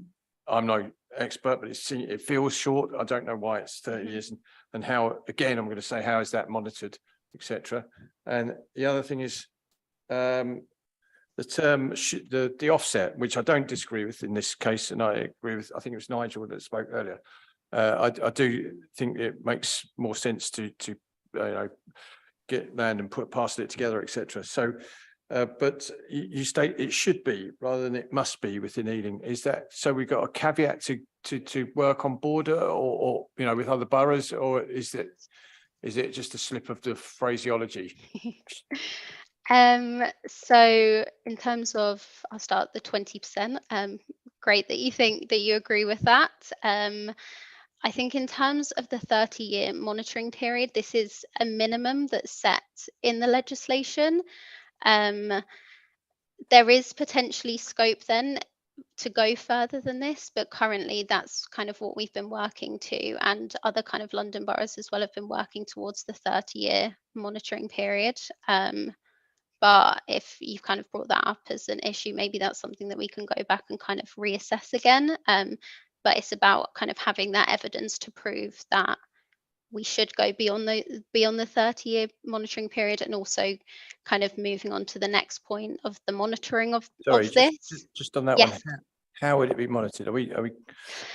I'm no expert, but it feels short. I don't know why it's 30 years and how, again, I'm going to say, how is that monitored, etc. And the other thing is the term, the offset, which I don't disagree with in this case, and I agree with, I think it was Nigel that spoke earlier. I do think it makes more sense to get land and parcel it together, etc. So, but you state it should be rather than it must be within Ealing. Is that so? We've got a caveat to work on border or with other boroughs, or is it just a slip of the phraseology? So in terms of, I'll start the 20%. Great that you think that you agree with that. I think in terms of the 30-year monitoring period, this is a minimum that's set in the legislation. There is potentially scope then to go further than this, but currently that's kind of what we've been working to, and other kind of London boroughs as well have been working towards the 30-year monitoring period. But if you've kind of brought that up as an issue, maybe that's something that we can go back and kind of reassess again. But it's about kind of having that evidence to prove that we should go beyond the 30-year monitoring period, and also kind of moving on to the next point of the monitoring of this. Just on that Yes. one, how would it be monitored? Are we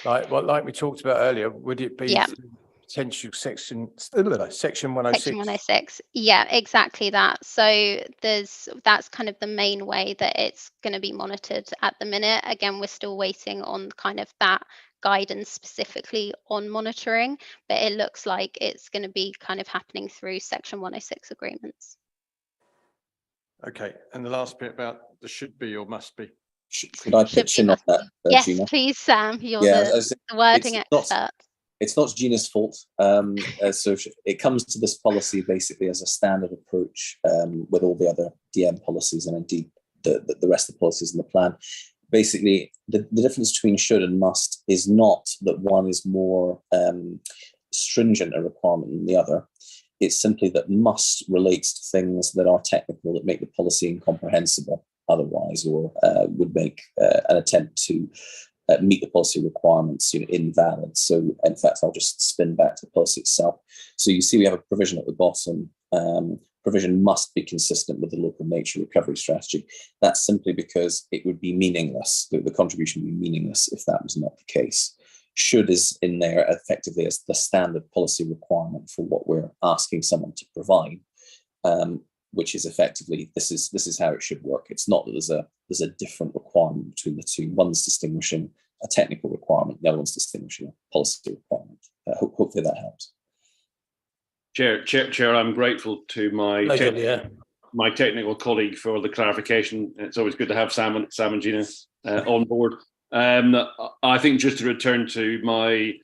like we talked about earlier? Would it be potential section 106? Section 106. Yeah, exactly that. So that's kind of the main way that it's going to be monitored at the minute. Again, we're still waiting on kind of that guidance specifically on monitoring, but it looks like it's going to be kind of happening through Section 106 agreements. Okay, and the last bit about the should be or must be. Should I pitch in on that, Yes, Gina? please, Sam. You're the wording expert. It's not Gina's fault. So it comes to this policy basically as a standard approach with all the other DM policies and indeed the rest of the policies in the plan. Basically, the difference between should and must is not that one is more stringent a requirement than the other. It's simply that must relates to things that are technical, that make the policy incomprehensible otherwise, or would make an attempt to meet the policy requirements invalid. So in fact, I'll just spin back to the policy itself. So you see we have a provision at the bottom. Provision must be consistent with the local nature recovery strategy. That's simply because it would be meaningless. The contribution would be meaningless if that was not the case. Should is in there effectively as the standard policy requirement for what we're asking someone to provide, which is effectively this is how it should work. It's not that there's a different requirement between the two. One's distinguishing a technical requirement, the other one's distinguishing a policy requirement. Hopefully that helps. Chair, I'm grateful to my Nigel, yeah. my technical colleague for the clarification. It's always good to have Sam and Gina on board. I think just to return to my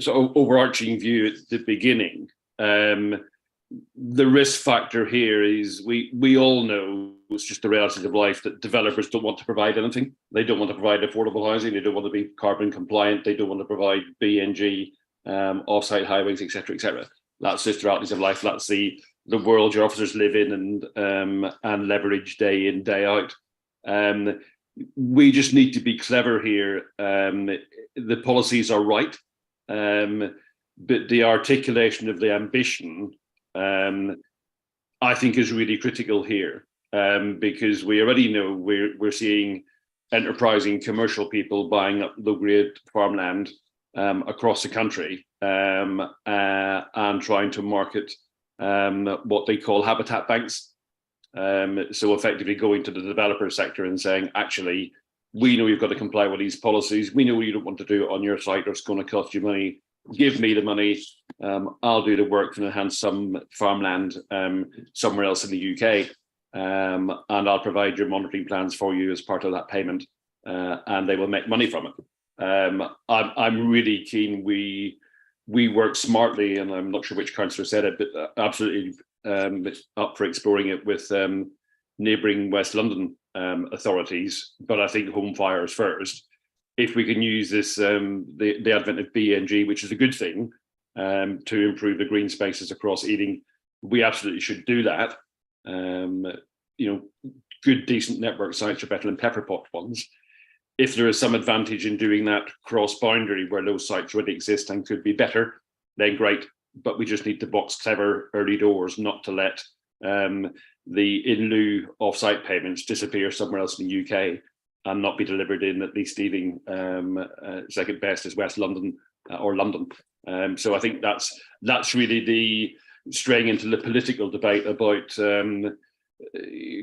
sort of overarching view at the beginning, the risk factor here is we all know, it's just the realities of life, that developers don't want to provide anything. They don't want to provide affordable housing. They don't want to be carbon compliant. They don't want to provide BNG, off-site highways, etc., etc. That's just the realities of life. That's the world your officers live in and leverage day in, day out. We just need to be clever here. The policies are right, but the articulation of the ambition, I think, is really critical here, because we already know we're seeing enterprising commercial people buying up low-grade farmland across the country and trying to market what they call habitat banks. So effectively going to the developer sector and saying, actually, we know you've got to comply with these policies. We know you don't want to do it on your site, or it's going to cost you money. Give me the money. I'll do the work and enhance some farmland somewhere else in the UK. And I'll provide your monitoring plans for you as part of that payment. And they will make money from it. I'm really keen we work smartly, and I'm not sure which councillor said it, but absolutely up for exploring it with neighbouring West London authorities. But I think home fires first. If we can use this, the advent of BNG, which is a good thing, to improve the green spaces across Ealing, we absolutely should do that. You know, good, decent network sites are better than pepperpot ones. If there is some advantage in doing that cross-boundary where those sites already exist and could be better, then great. But we just need to box clever early doors, not to let the in lieu off-site payments disappear somewhere else in the UK and not be delivered in at least Ealing, second best is West London or London. So I think that's really the straying into the political debate about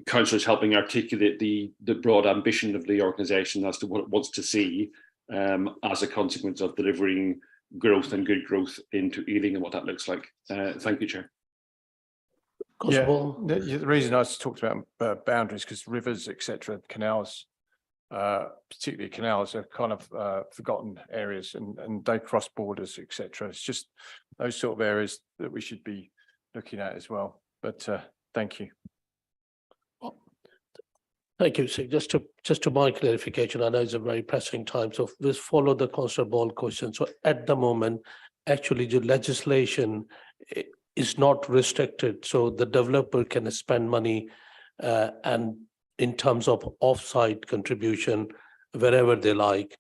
councillors helping articulate the broad ambition of the organisation as to what it wants to see as a consequence of delivering growth and good growth into Ealing and what that looks like. Thank you, Chair. Yeah, the reason I talked about boundaries, because rivers, etc., canals, particularly canals, are kind of forgotten areas, and they cross borders, etc. It's just those sort of areas that we should be looking at as well. But thank you. Thank you. So just to my clarification, I know it's a very pressing time, so let's follow the Councillor Ball question. So at the moment, actually the legislation is not restricted, so the developer can spend money and in terms of off-site contribution wherever they like,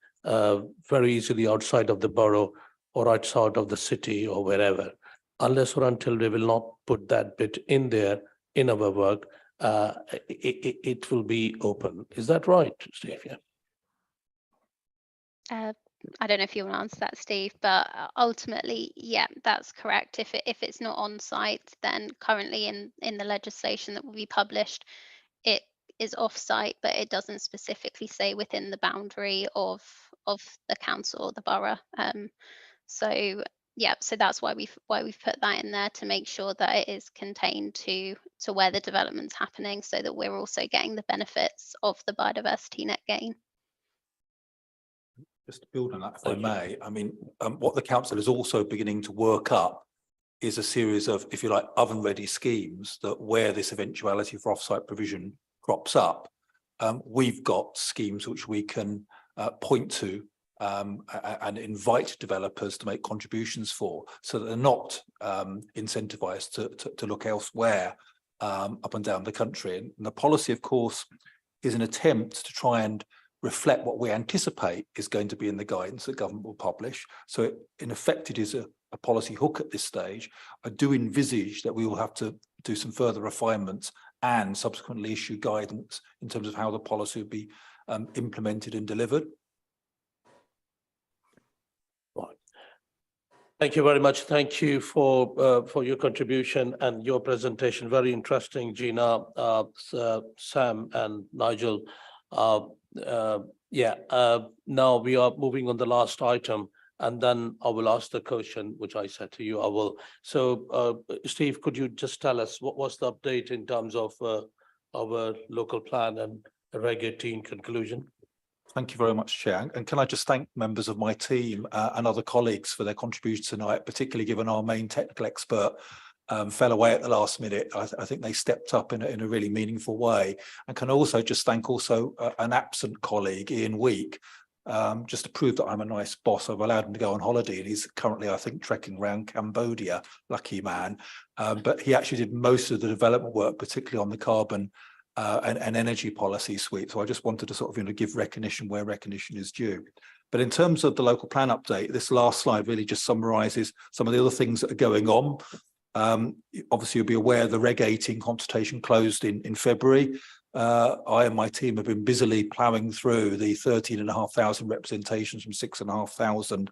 very easily outside of the borough or outside of the city or wherever, unless or until they will not put that bit in there in our work. It will be open. Is that right, Steve? Yeah. I don't know if you want to answer that, Steve, but ultimately, yeah, that's correct. If it's not on site, then currently in the legislation that will be published, it is off site, but it doesn't specifically say within the boundary of the council or the borough. So yeah, so that's why we've put that in there, to make sure that it is contained to where the development's happening, so that we're also getting the benefits of the biodiversity net gain. Just to build on that, if I may, I mean, what the council is also beginning to work up is a series of, if you like, oven-ready schemes that where this eventuality for off-site provision crops up, we've got schemes which we can point to and invite developers to make contributions for, so that they're not incentivized to look elsewhere up and down the country. And the policy, of course, is an attempt to try and reflect what we anticipate is going to be in the guidance that government will publish. So in effect, it is a policy hook at this stage. I do envisage that we will have to do some further refinements and subsequently issue guidance in terms of how the policy will be implemented and delivered. Right. Thank you very much. Thank you for your contribution and your presentation. Very interesting, Gina, Sam and Nigel. Now we are moving on the last item, And then I will ask the question, which I said to you, I will. So Steve, could you just tell us what was the update in terms of our local plan and Reg 18 conclusion? Thank you very much, Chair. And can I just thank members of my team and other colleagues for their contribution tonight, particularly given our main technical expert fell away at the last minute. I think they stepped up in a really meaningful way. And can also just thank an absent colleague, Ian Week, just to prove that I'm a nice boss. I've allowed him to go on holiday, and he's currently, I think, trekking around Cambodia, lucky man. But he actually did most of the development work, particularly on the carbon and energy policy suite. So I just wanted to sort of give recognition where recognition is due. But in terms of the local plan update, this last slide really just summarises some of the other things that are going on. Obviously, you'll be aware the Reg 18 consultation closed in February. I and my team have been busily ploughing through the 13,500 representations from 6,500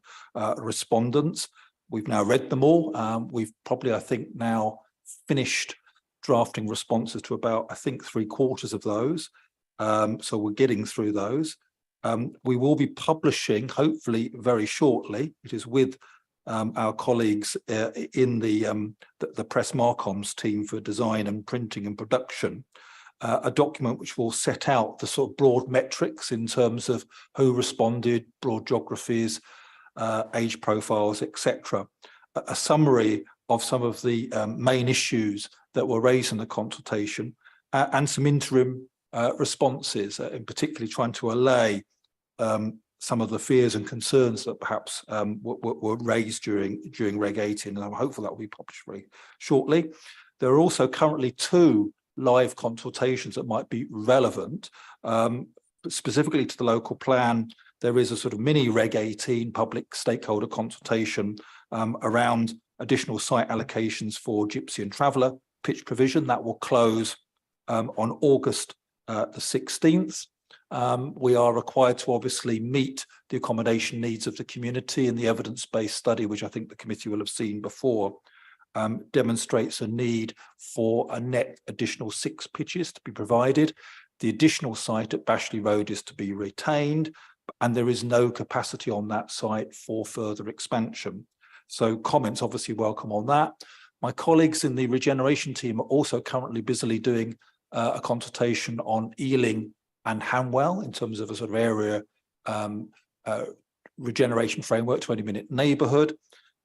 respondents. We've now read them all. We've probably, I think, now finished drafting responses to about, I think, 3/4 of those. So we're getting through those. We will be publishing, hopefully very shortly, it is with our colleagues in the Press Marcoms team for design and printing and production, a document which will set out the sort of broad metrics in terms of who responded, broad geographies, age profiles, etc. A summary of some of the main issues that were raised in the consultation and some interim responses, in particularly trying to allay some of the fears and concerns that perhaps were raised during Reg 18, and I'm hopeful that will be published very shortly. There are also currently 2 live consultations that might be relevant, specifically to the local plan. There is a sort of mini Reg 18 public stakeholder consultation around additional site allocations for Gypsy and Traveller pitch provision that will close on August the 16th. We are required to obviously meet the accommodation needs of the community, and the evidence-based study, which I think the committee will have seen before, demonstrates a need for a net additional 6 pitches to be provided. The additional site at Bashley Road is to be retained, and there is no capacity on that site for further expansion. So comments obviously welcome on that. My colleagues in the regeneration team are also currently busily doing a consultation on Ealing and Hanwell in terms of a sort of area regeneration framework, 20-minute neighbourhood.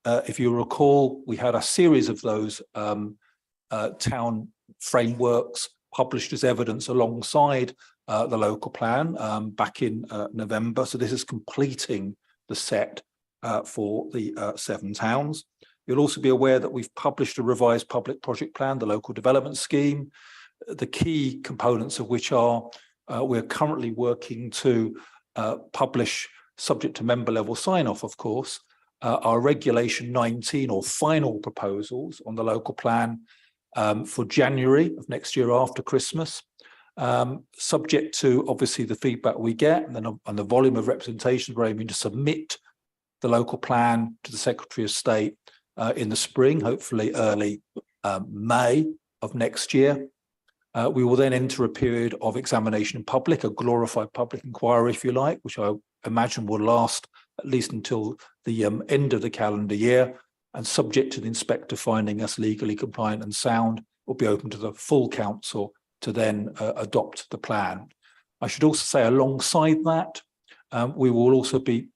If you recall, we had a series of those town frameworks published as evidence alongside the local plan back in November. So this is completing the set for the 7 towns. You'll also be aware that we've published a revised public project plan, the local development scheme, the key components of which are we're currently working to publish, subject to member level sign-off, of course, our Regulation 19 or final proposals on the local plan for January of next year after Christmas, subject to obviously the feedback we get and the volume of representations we're aiming to submit the local plan to the Secretary of State in the spring, hopefully early May of next year. We will then enter a period of examination in public, a glorified public inquiry, if you like, which I imagine will last at least until the end of the calendar year, and subject to the inspector finding us legally compliant and sound, will be open to the full council to then adopt the plan. I should also say alongside that, we will also be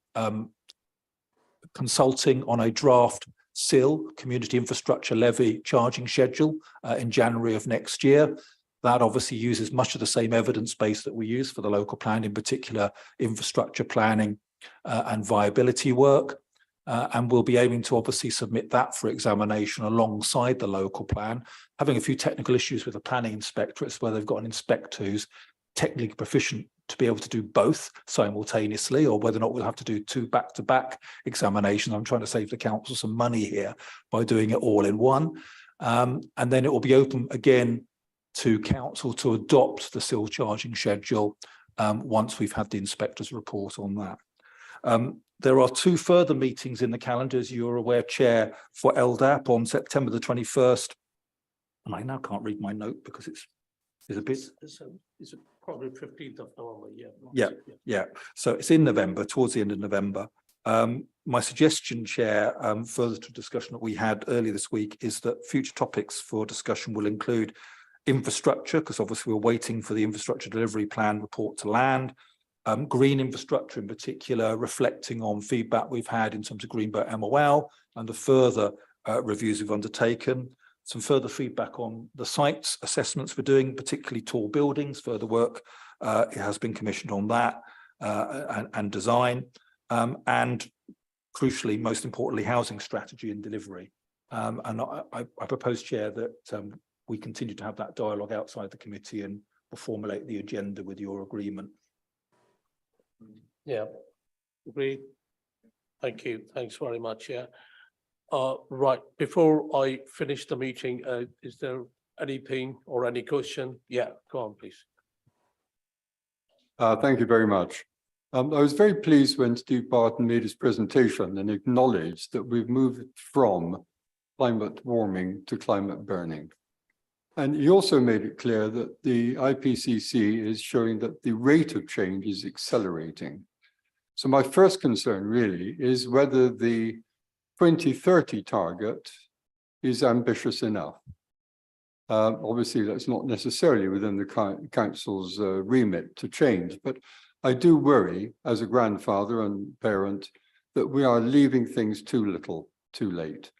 consulting on a draft CIL, Community Infrastructure Levy charging schedule in January of next year. That obviously uses much of the same evidence base that we use for the local plan, in particular infrastructure planning and viability work. And we'll be aiming to obviously submit that for examination alongside the local plan, having a few technical issues with the planning inspectorates where they've got an inspector who's technically proficient to be able to do both simultaneously, or whether or not we'll have to do 2 back-to-back examinations. I'm trying to save the council some money here by doing it all in one. And then it will be open again to council to adopt the CIL charging schedule once we've had the inspector's report on that. There are 2 further meetings in the calendar, as you're aware, Chair, for LDAP on September the 21st. And I now can't read my note because it's a bit... It's probably 15th of November, yeah. Yeah. So it's in November, towards the end of November. My suggestion, Chair, further to discussion that we had earlier this week, is that future topics for discussion will include infrastructure, because obviously we're waiting for the infrastructure delivery plan report to land. Green infrastructure in particular, reflecting on feedback we've had in terms of Greenbelt MOL and the further reviews we've undertaken. Some further feedback on the sites assessments we're doing, particularly tall buildings, further work it has been commissioned on that and design. And crucially, most importantly, housing strategy and delivery. And I propose, Chair, that we continue to have that dialogue outside the committee and we'll formulate the agenda with your agreement. Yeah, agreed. Thank you. Thanks very much. Yeah. Right. Before I finish the meeting, is there anything or any question? Yeah, go on, please. Thank you very much. I was very pleased when Steve Barton made his presentation and acknowledged that we've moved from climate warming to climate burning. And he also made it clear that the IPCC is showing that the rate of change is accelerating. So my first concern really is whether the 2030 target is ambitious enough. Obviously, that's not necessarily within the council's remit to change, but I do worry as a grandfather and parent that we are leaving things too little, too late.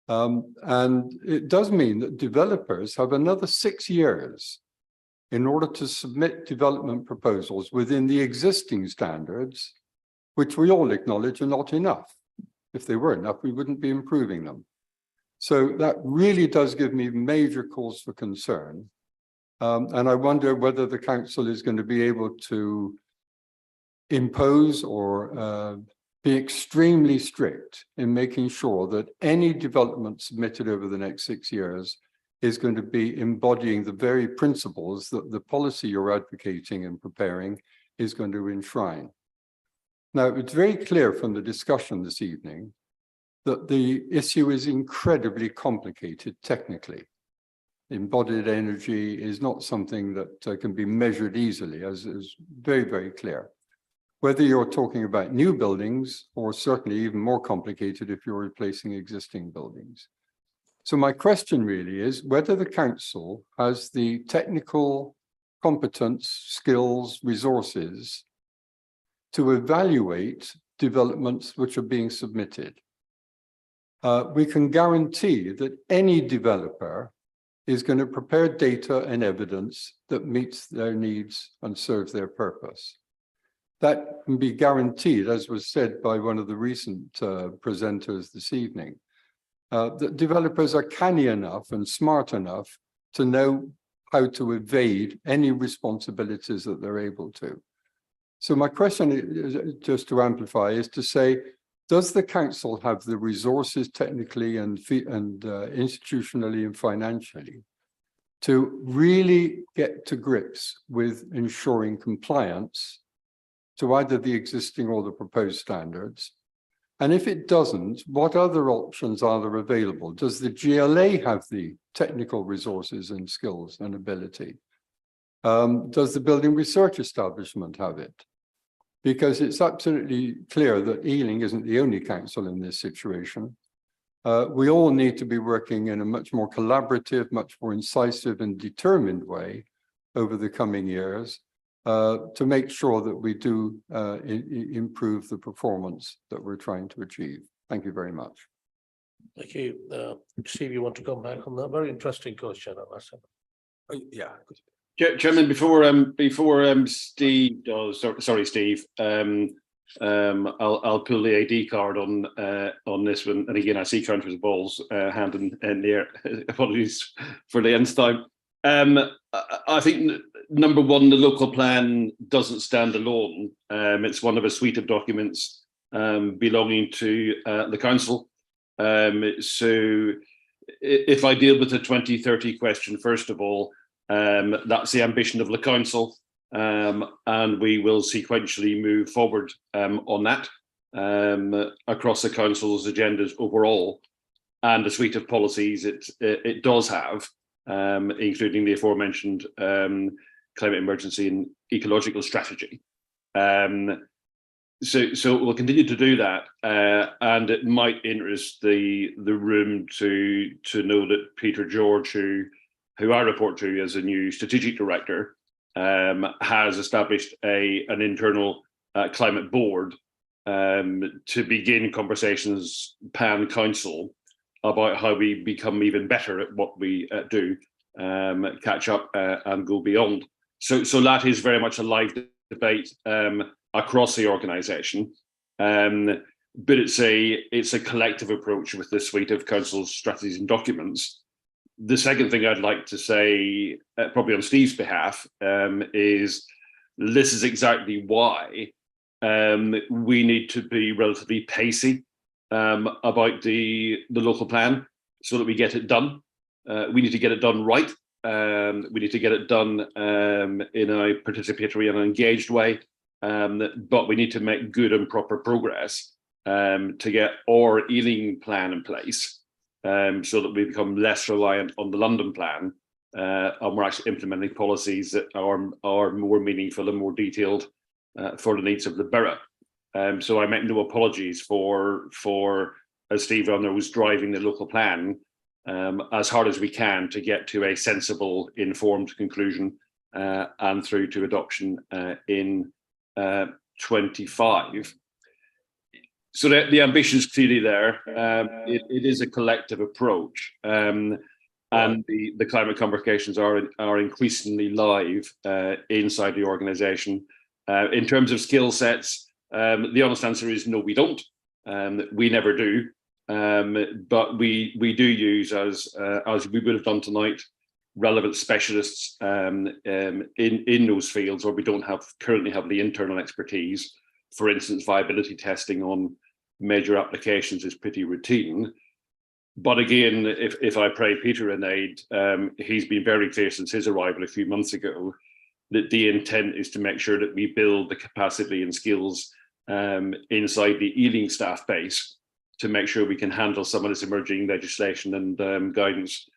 And it does mean that developers have another 6 years in order to submit development proposals within the existing standards, which we all acknowledge are not enough. If they were enough, we wouldn't be improving them. So that really does give me major cause for concern. And I wonder whether the council is going to be able to impose or be extremely strict in making sure that any development submitted over the next 6 years is going to be embodying the very principles that the policy you're advocating and preparing is going to enshrine. Now, it's very clear from the discussion this evening that the issue is incredibly complicated technically. Embodied energy is not something that can be measured easily, as is very, very clear. Whether you're talking about new buildings or certainly even more complicated if you're replacing existing buildings. So my question really is whether the council has the technical competence, skills, resources to evaluate developments which are being submitted. We can guarantee that any developer is going to prepare data and evidence that meets their needs and serves their purpose. That can be guaranteed, as was said by one of the recent presenters this evening, that developers are canny enough and smart enough to know how to evade any responsibilities that they're able to. So my question is, just to amplify, is to say, does the council have the resources technically and institutionally and financially to really get to grips with ensuring compliance to either the existing or the proposed standards? And if it doesn't, what other options are there available? Does the GLA have the technical resources and skills and ability? Does the Building Research Establishment have it? Because it's absolutely clear that Ealing isn't the only council in this situation. We all need to be working in a much more collaborative, much more incisive and determined way over the coming years to make sure that we do improve the performance that we're trying to achieve. Thank you very much. Thank you. Steve, you want to come back on that? Very interesting question, I must say. Yeah. Chairman, before Steve does, sorry, Steve, I'll pull the AD card on this one. And again, I see Councillor Ball's hand in the air. Apologies for the nth time. I think number one, the local plan doesn't stand alone. It's one of a suite of documents belonging to the council. So if I deal with the 2030 question, first of all, that's the ambition of the council, and we will sequentially move forward on that across the council's agendas overall, and the suite of policies it does have, including the aforementioned climate emergency and ecological strategy. so we'll continue to do that, and it might interest the room to know that Peter George, who I report to as a new strategic director, has established an internal climate board to begin conversations pan council about how we become even better at what we do, catch up and go beyond. So that is very much a live debate across the organisation, but it's a collective approach with the suite of council's strategies and documents. The second thing I'd like to say, probably on Steve's behalf, is this is exactly why we need to be relatively pacey about the local plan so that we get it done. We need to get it done right. We need to get it done in a participatory and engaged way, but we need to make good and proper progress to get our Ealing plan in place so that we become less reliant on the London plan and we're actually implementing policies that are more meaningful and more detailed for the needs of the borough. So I make no apologies for as Steve knows, driving the local plan as hard as we can to get to a sensible, informed conclusion and through to adoption in 25. So the ambition is clearly there. It is a collective approach, and the climate conversations are increasingly live inside the organisation. In terms of skill sets, the honest answer is no, we don't. We never do. But we do use, as we would have done tonight, relevant specialists in those fields where we don't currently have the internal expertise. For instance, viability testing on major applications is pretty routine. But again, if I pray Peter in aid, he's been very clear since his arrival a few months ago that the intent is to make sure that we build the capacity and skills inside the Ealing staff base to make sure we can handle some of this emerging legislation and guidance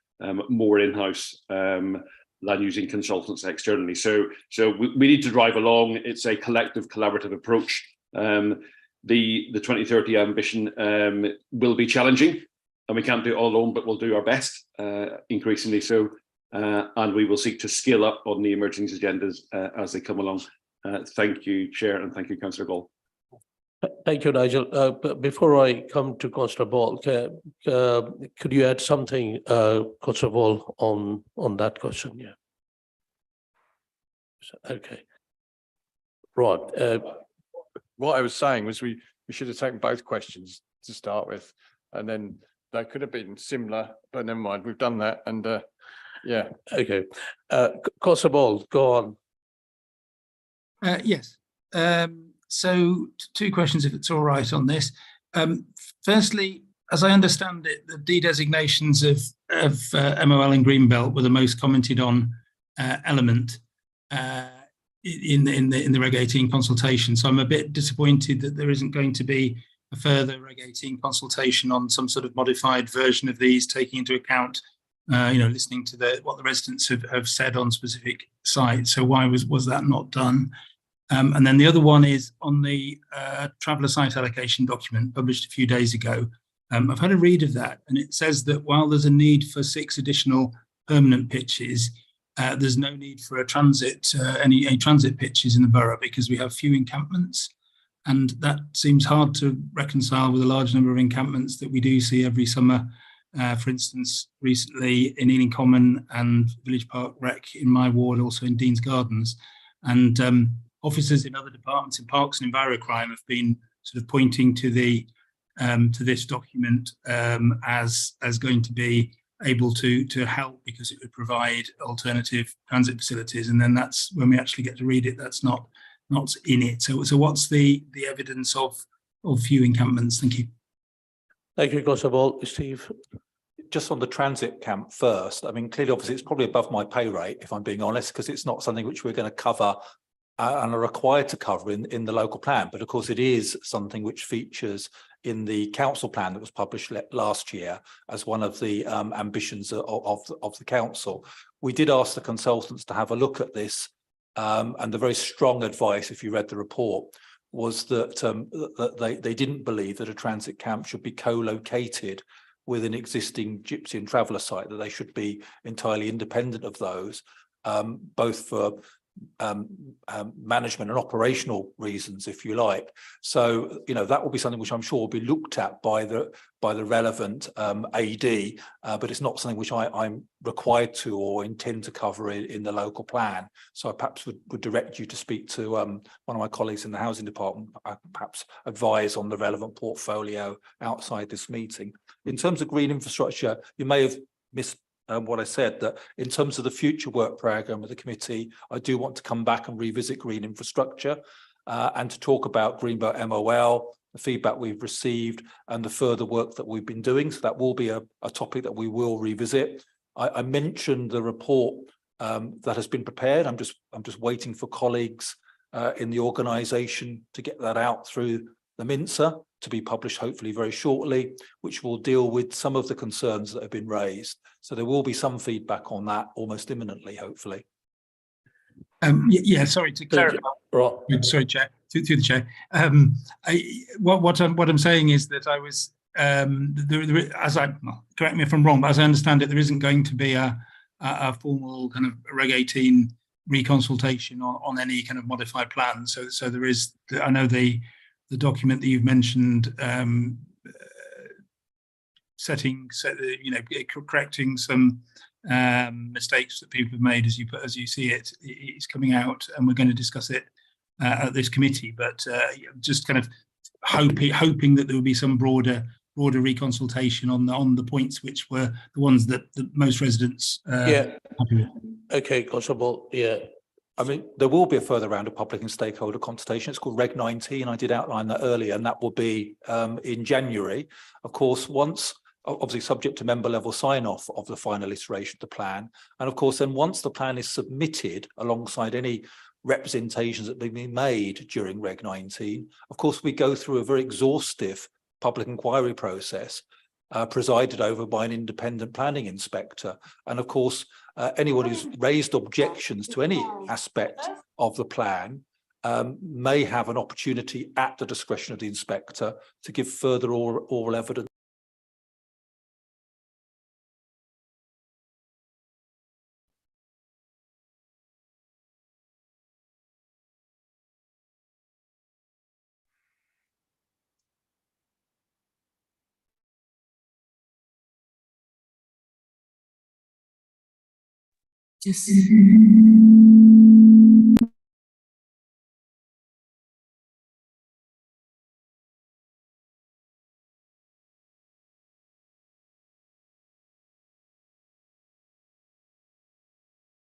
more in-house than using consultants externally. So we need to drive along. It's a collective, collaborative approach. The 2030 ambition will be challenging, and we can't do it all alone, but we'll do our best, increasingly so, and we will seek to skill up on the emerging agendas as they come along. Thank you, Chair, and thank you, Councillor Ball. Thank you, Nigel. Before I come to Councillor Ball, could you add something, Councillor Ball, on that question? Yeah. Okay. Right. What I was saying was we should have taken both questions to start with, and then they could have been similar, but never mind, we've done that, and yeah. Okay. Councillor Ball, go on. Yes. So two questions, if it's all right, on this. Firstly, as I understand it, the de-designations of MOL and Greenbelt were the most commented on element in the Reg 18 consultation. So I'm a bit disappointed that there isn't going to be a further Reg 18 consultation on some sort of modified version of these, taking into account, listening to what the residents have said on specific sites. So why was that not done? And then the other one is on the traveller site allocation document published a few days ago. I've had a read of that, and it says that while there's a need for 6 additional permanent pitches, there's no need for any transit pitches in the borough because we have few encampments, and that seems hard to reconcile with a large number of encampments that we do see every summer. For instance, recently in Ealing Common and Village Park Rec in my ward, also in Dean's Gardens, and officers in other departments in Parks and Envirocrime have been sort of pointing to to this document as going to be able to help because it would provide alternative transit facilities. And then that's when we actually get to read it, that's not in it. So what's the evidence of few encampments? Thank you. Thank you, Councillor Ball. Steve. Just on the transit camp first, I mean, clearly, obviously, it's probably above my pay rate, if I'm being honest, because it's not something which we're going to cover and are required to cover in the local plan. But of course, it is something which features in the council plan that was published last year as one of the ambitions of the council. We did ask the consultants to have a look at this, and the very strong advice, if you read the report, was that, that they didn't believe that a transit camp should be co-located with an existing gypsy and traveller site, that they should be entirely independent of those, both for management and operational reasons, if you like. So, you know, that will be something which I'm sure will be looked at by the relevant AD, but it's not something which I'm required to or intend to cover in the local plan. So I perhaps would direct you to speak to one of my colleagues in the housing department, perhaps advise on the relevant portfolio outside this meeting. In terms of green infrastructure, you may have missed what I said, that in terms of the future work programme of the committee, I do want to come back and revisit green infrastructure and to talk about Greenbelt MOL, the feedback we've received and the further work that we've been doing. So that will be a topic that we will revisit. I mentioned the report that has been prepared. I'm just waiting for colleagues in the organisation to get that out through the MINSA to be published hopefully very shortly, which will deal with some of the concerns that have been raised. So there will be some feedback on that almost imminently, hopefully. Yeah, sorry to clarify. Sorry, Chair, through the Chair. What I'm saying is that I was correct me if I'm wrong, but as I understand it, there isn't going to be a formal kind of Reg 18 reconsultation on any kind of modified plan. So there is, I know the document that you've mentioned, correcting some mistakes that people have made as you see it, is coming out, and we're going to discuss it at this committee. But just kind of hoping that there will be some broader reconsultation on the points which were the ones that most residents happy with. Okay, Constable. Yeah. I mean, there will be a further round of public and stakeholder consultation. It's called Reg 19. I did outline that earlier, and that will be in January. Of course, once, obviously subject to member level sign off of the final iteration of the plan. And of course, then once the plan is submitted alongside any representations that have been made during Reg 19, of course, we go through a very exhaustive public inquiry process presided over by an independent planning inspector. And of course, anyone who's raised objections to any aspect of the plan may have an opportunity at the discretion of the inspector to give further oral evidence. Just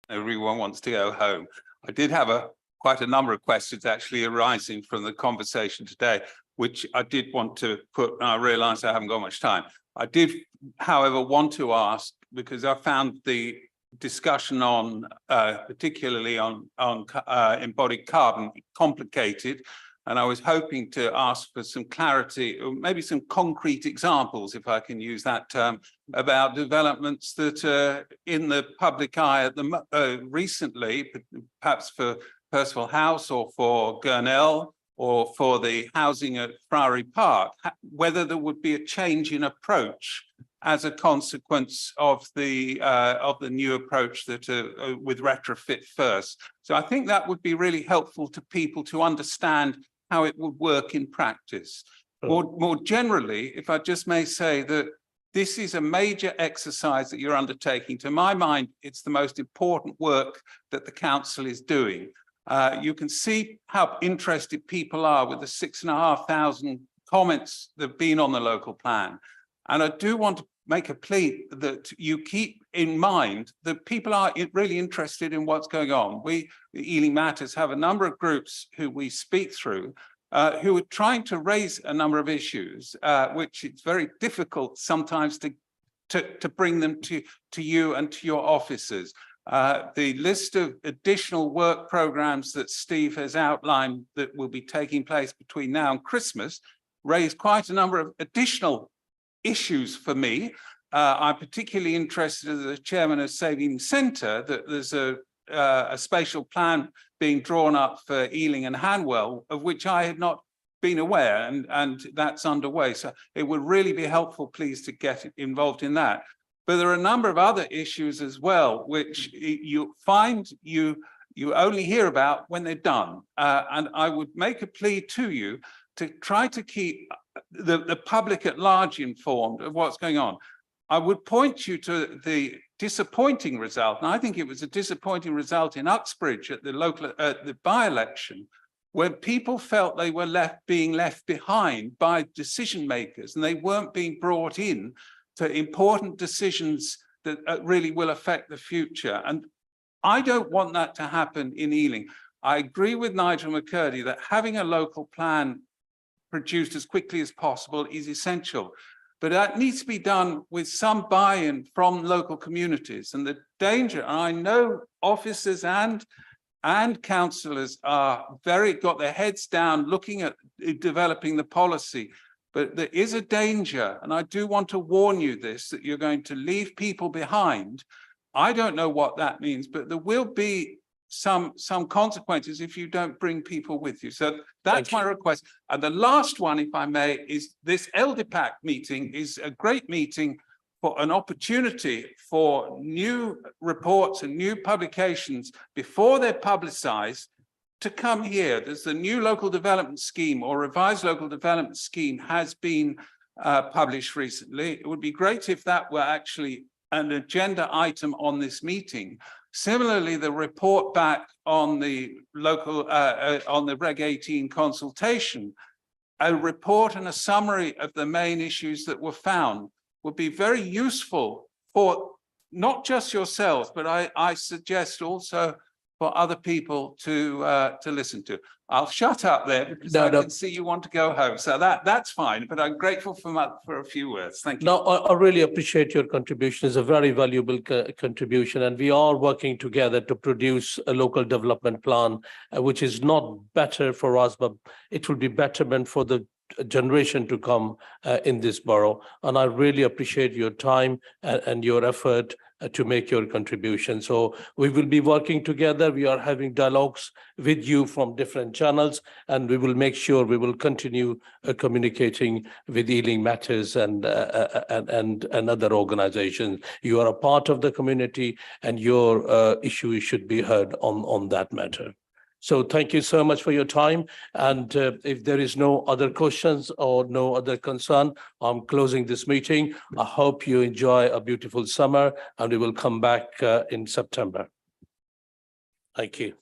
everyone wants to go home. I did have quite a number of questions actually arising from the conversation today, which I did want to put, and I realise I haven't got much time. I did, however, want to ask, because I found the discussion on, particularly on embodied carbon, complicated, and I was hoping to ask for some clarity, or maybe some concrete examples, if I can use that term, about developments that are in the public eye at recently, perhaps for Percival House or for Gurnell or for the housing at Friary Park, whether there would be a change in approach as a consequence of the new approach that with retrofit first. So I think that would be really helpful to people to understand how it would work in practice. More generally, if I just may say that this is a major exercise that you're undertaking. To my mind, it's the most important work that the council is doing. You can see how interested people are with the 6,500 comments that have been on the local plan. And I do want to make a plea that you keep in mind that people are really interested in what's going on. We, Ealing Matters, have a number of groups who we speak through who are trying to raise a number of issues, which it's very difficult sometimes to bring them to you and to your officers. The list of additional work programs that Steve has outlined that will be taking place between now and Christmas raise quite a number of additional issues for me. I'm particularly interested as the chairman of Saving Centre that there's a a spatial plan being drawn up for Ealing and Hanwell, of which I had not been aware, and that's underway. So it would really be helpful, please, to get involved in that. But there are a number of other issues as well, which you find you only hear about when they're done. And I would make a plea to you to try to keep the public at large informed of what's going on. I would point you to the disappointing result, and I think it was a disappointing result in Uxbridge at the by-election, where people felt they were being left behind by decision makers, and they weren't being brought in to important decisions that really will affect the future. And I don't want that to happen in Ealing. I agree with Nigel McCurdy that having a local plan produced as quickly as possible is essential, but that needs to be done with some buy-in from local communities. And the danger, and I know officers and councillors are got their heads down looking at developing the policy, but there is a danger, and I do want to warn you this, that you're going to leave people behind. I don't know what that means, but there will be some consequences if you don't bring people with you. So that's my request. And the last one, if I may, is this LDPAC meeting is a great meeting for an opportunity for new reports and new publications before they're publicized to come here. There's the new local development scheme or revised local development scheme has been published recently. It would be great if that were actually an agenda item on this meeting. Similarly, the report back on the local, on the Reg 18 consultation, a report and a summary of the main issues that were found would be very useful for not just yourselves, but I suggest also for other people to listen to. I'll shut up there because I can see you want to go home. So that's fine, but I'm grateful for a few words. Thank you. No, I really appreciate your contribution. It's a very valuable contribution, and we are working together to produce a local development plan, which is not better for us, but it will be betterment for the generation to come in this borough. And I really appreciate your time and your effort to make your contribution. So we will be working together. We are having dialogues with you from different channels, and we will make sure we will continue communicating with Ealing Matters and other organizations. You are a part of the community, and your issue should be heard on that matter. So thank you so much for your time. And if there is no other questions or no other concern, I'm closing this meeting. I hope you enjoy a beautiful summer, and we will come back in September. Thank you.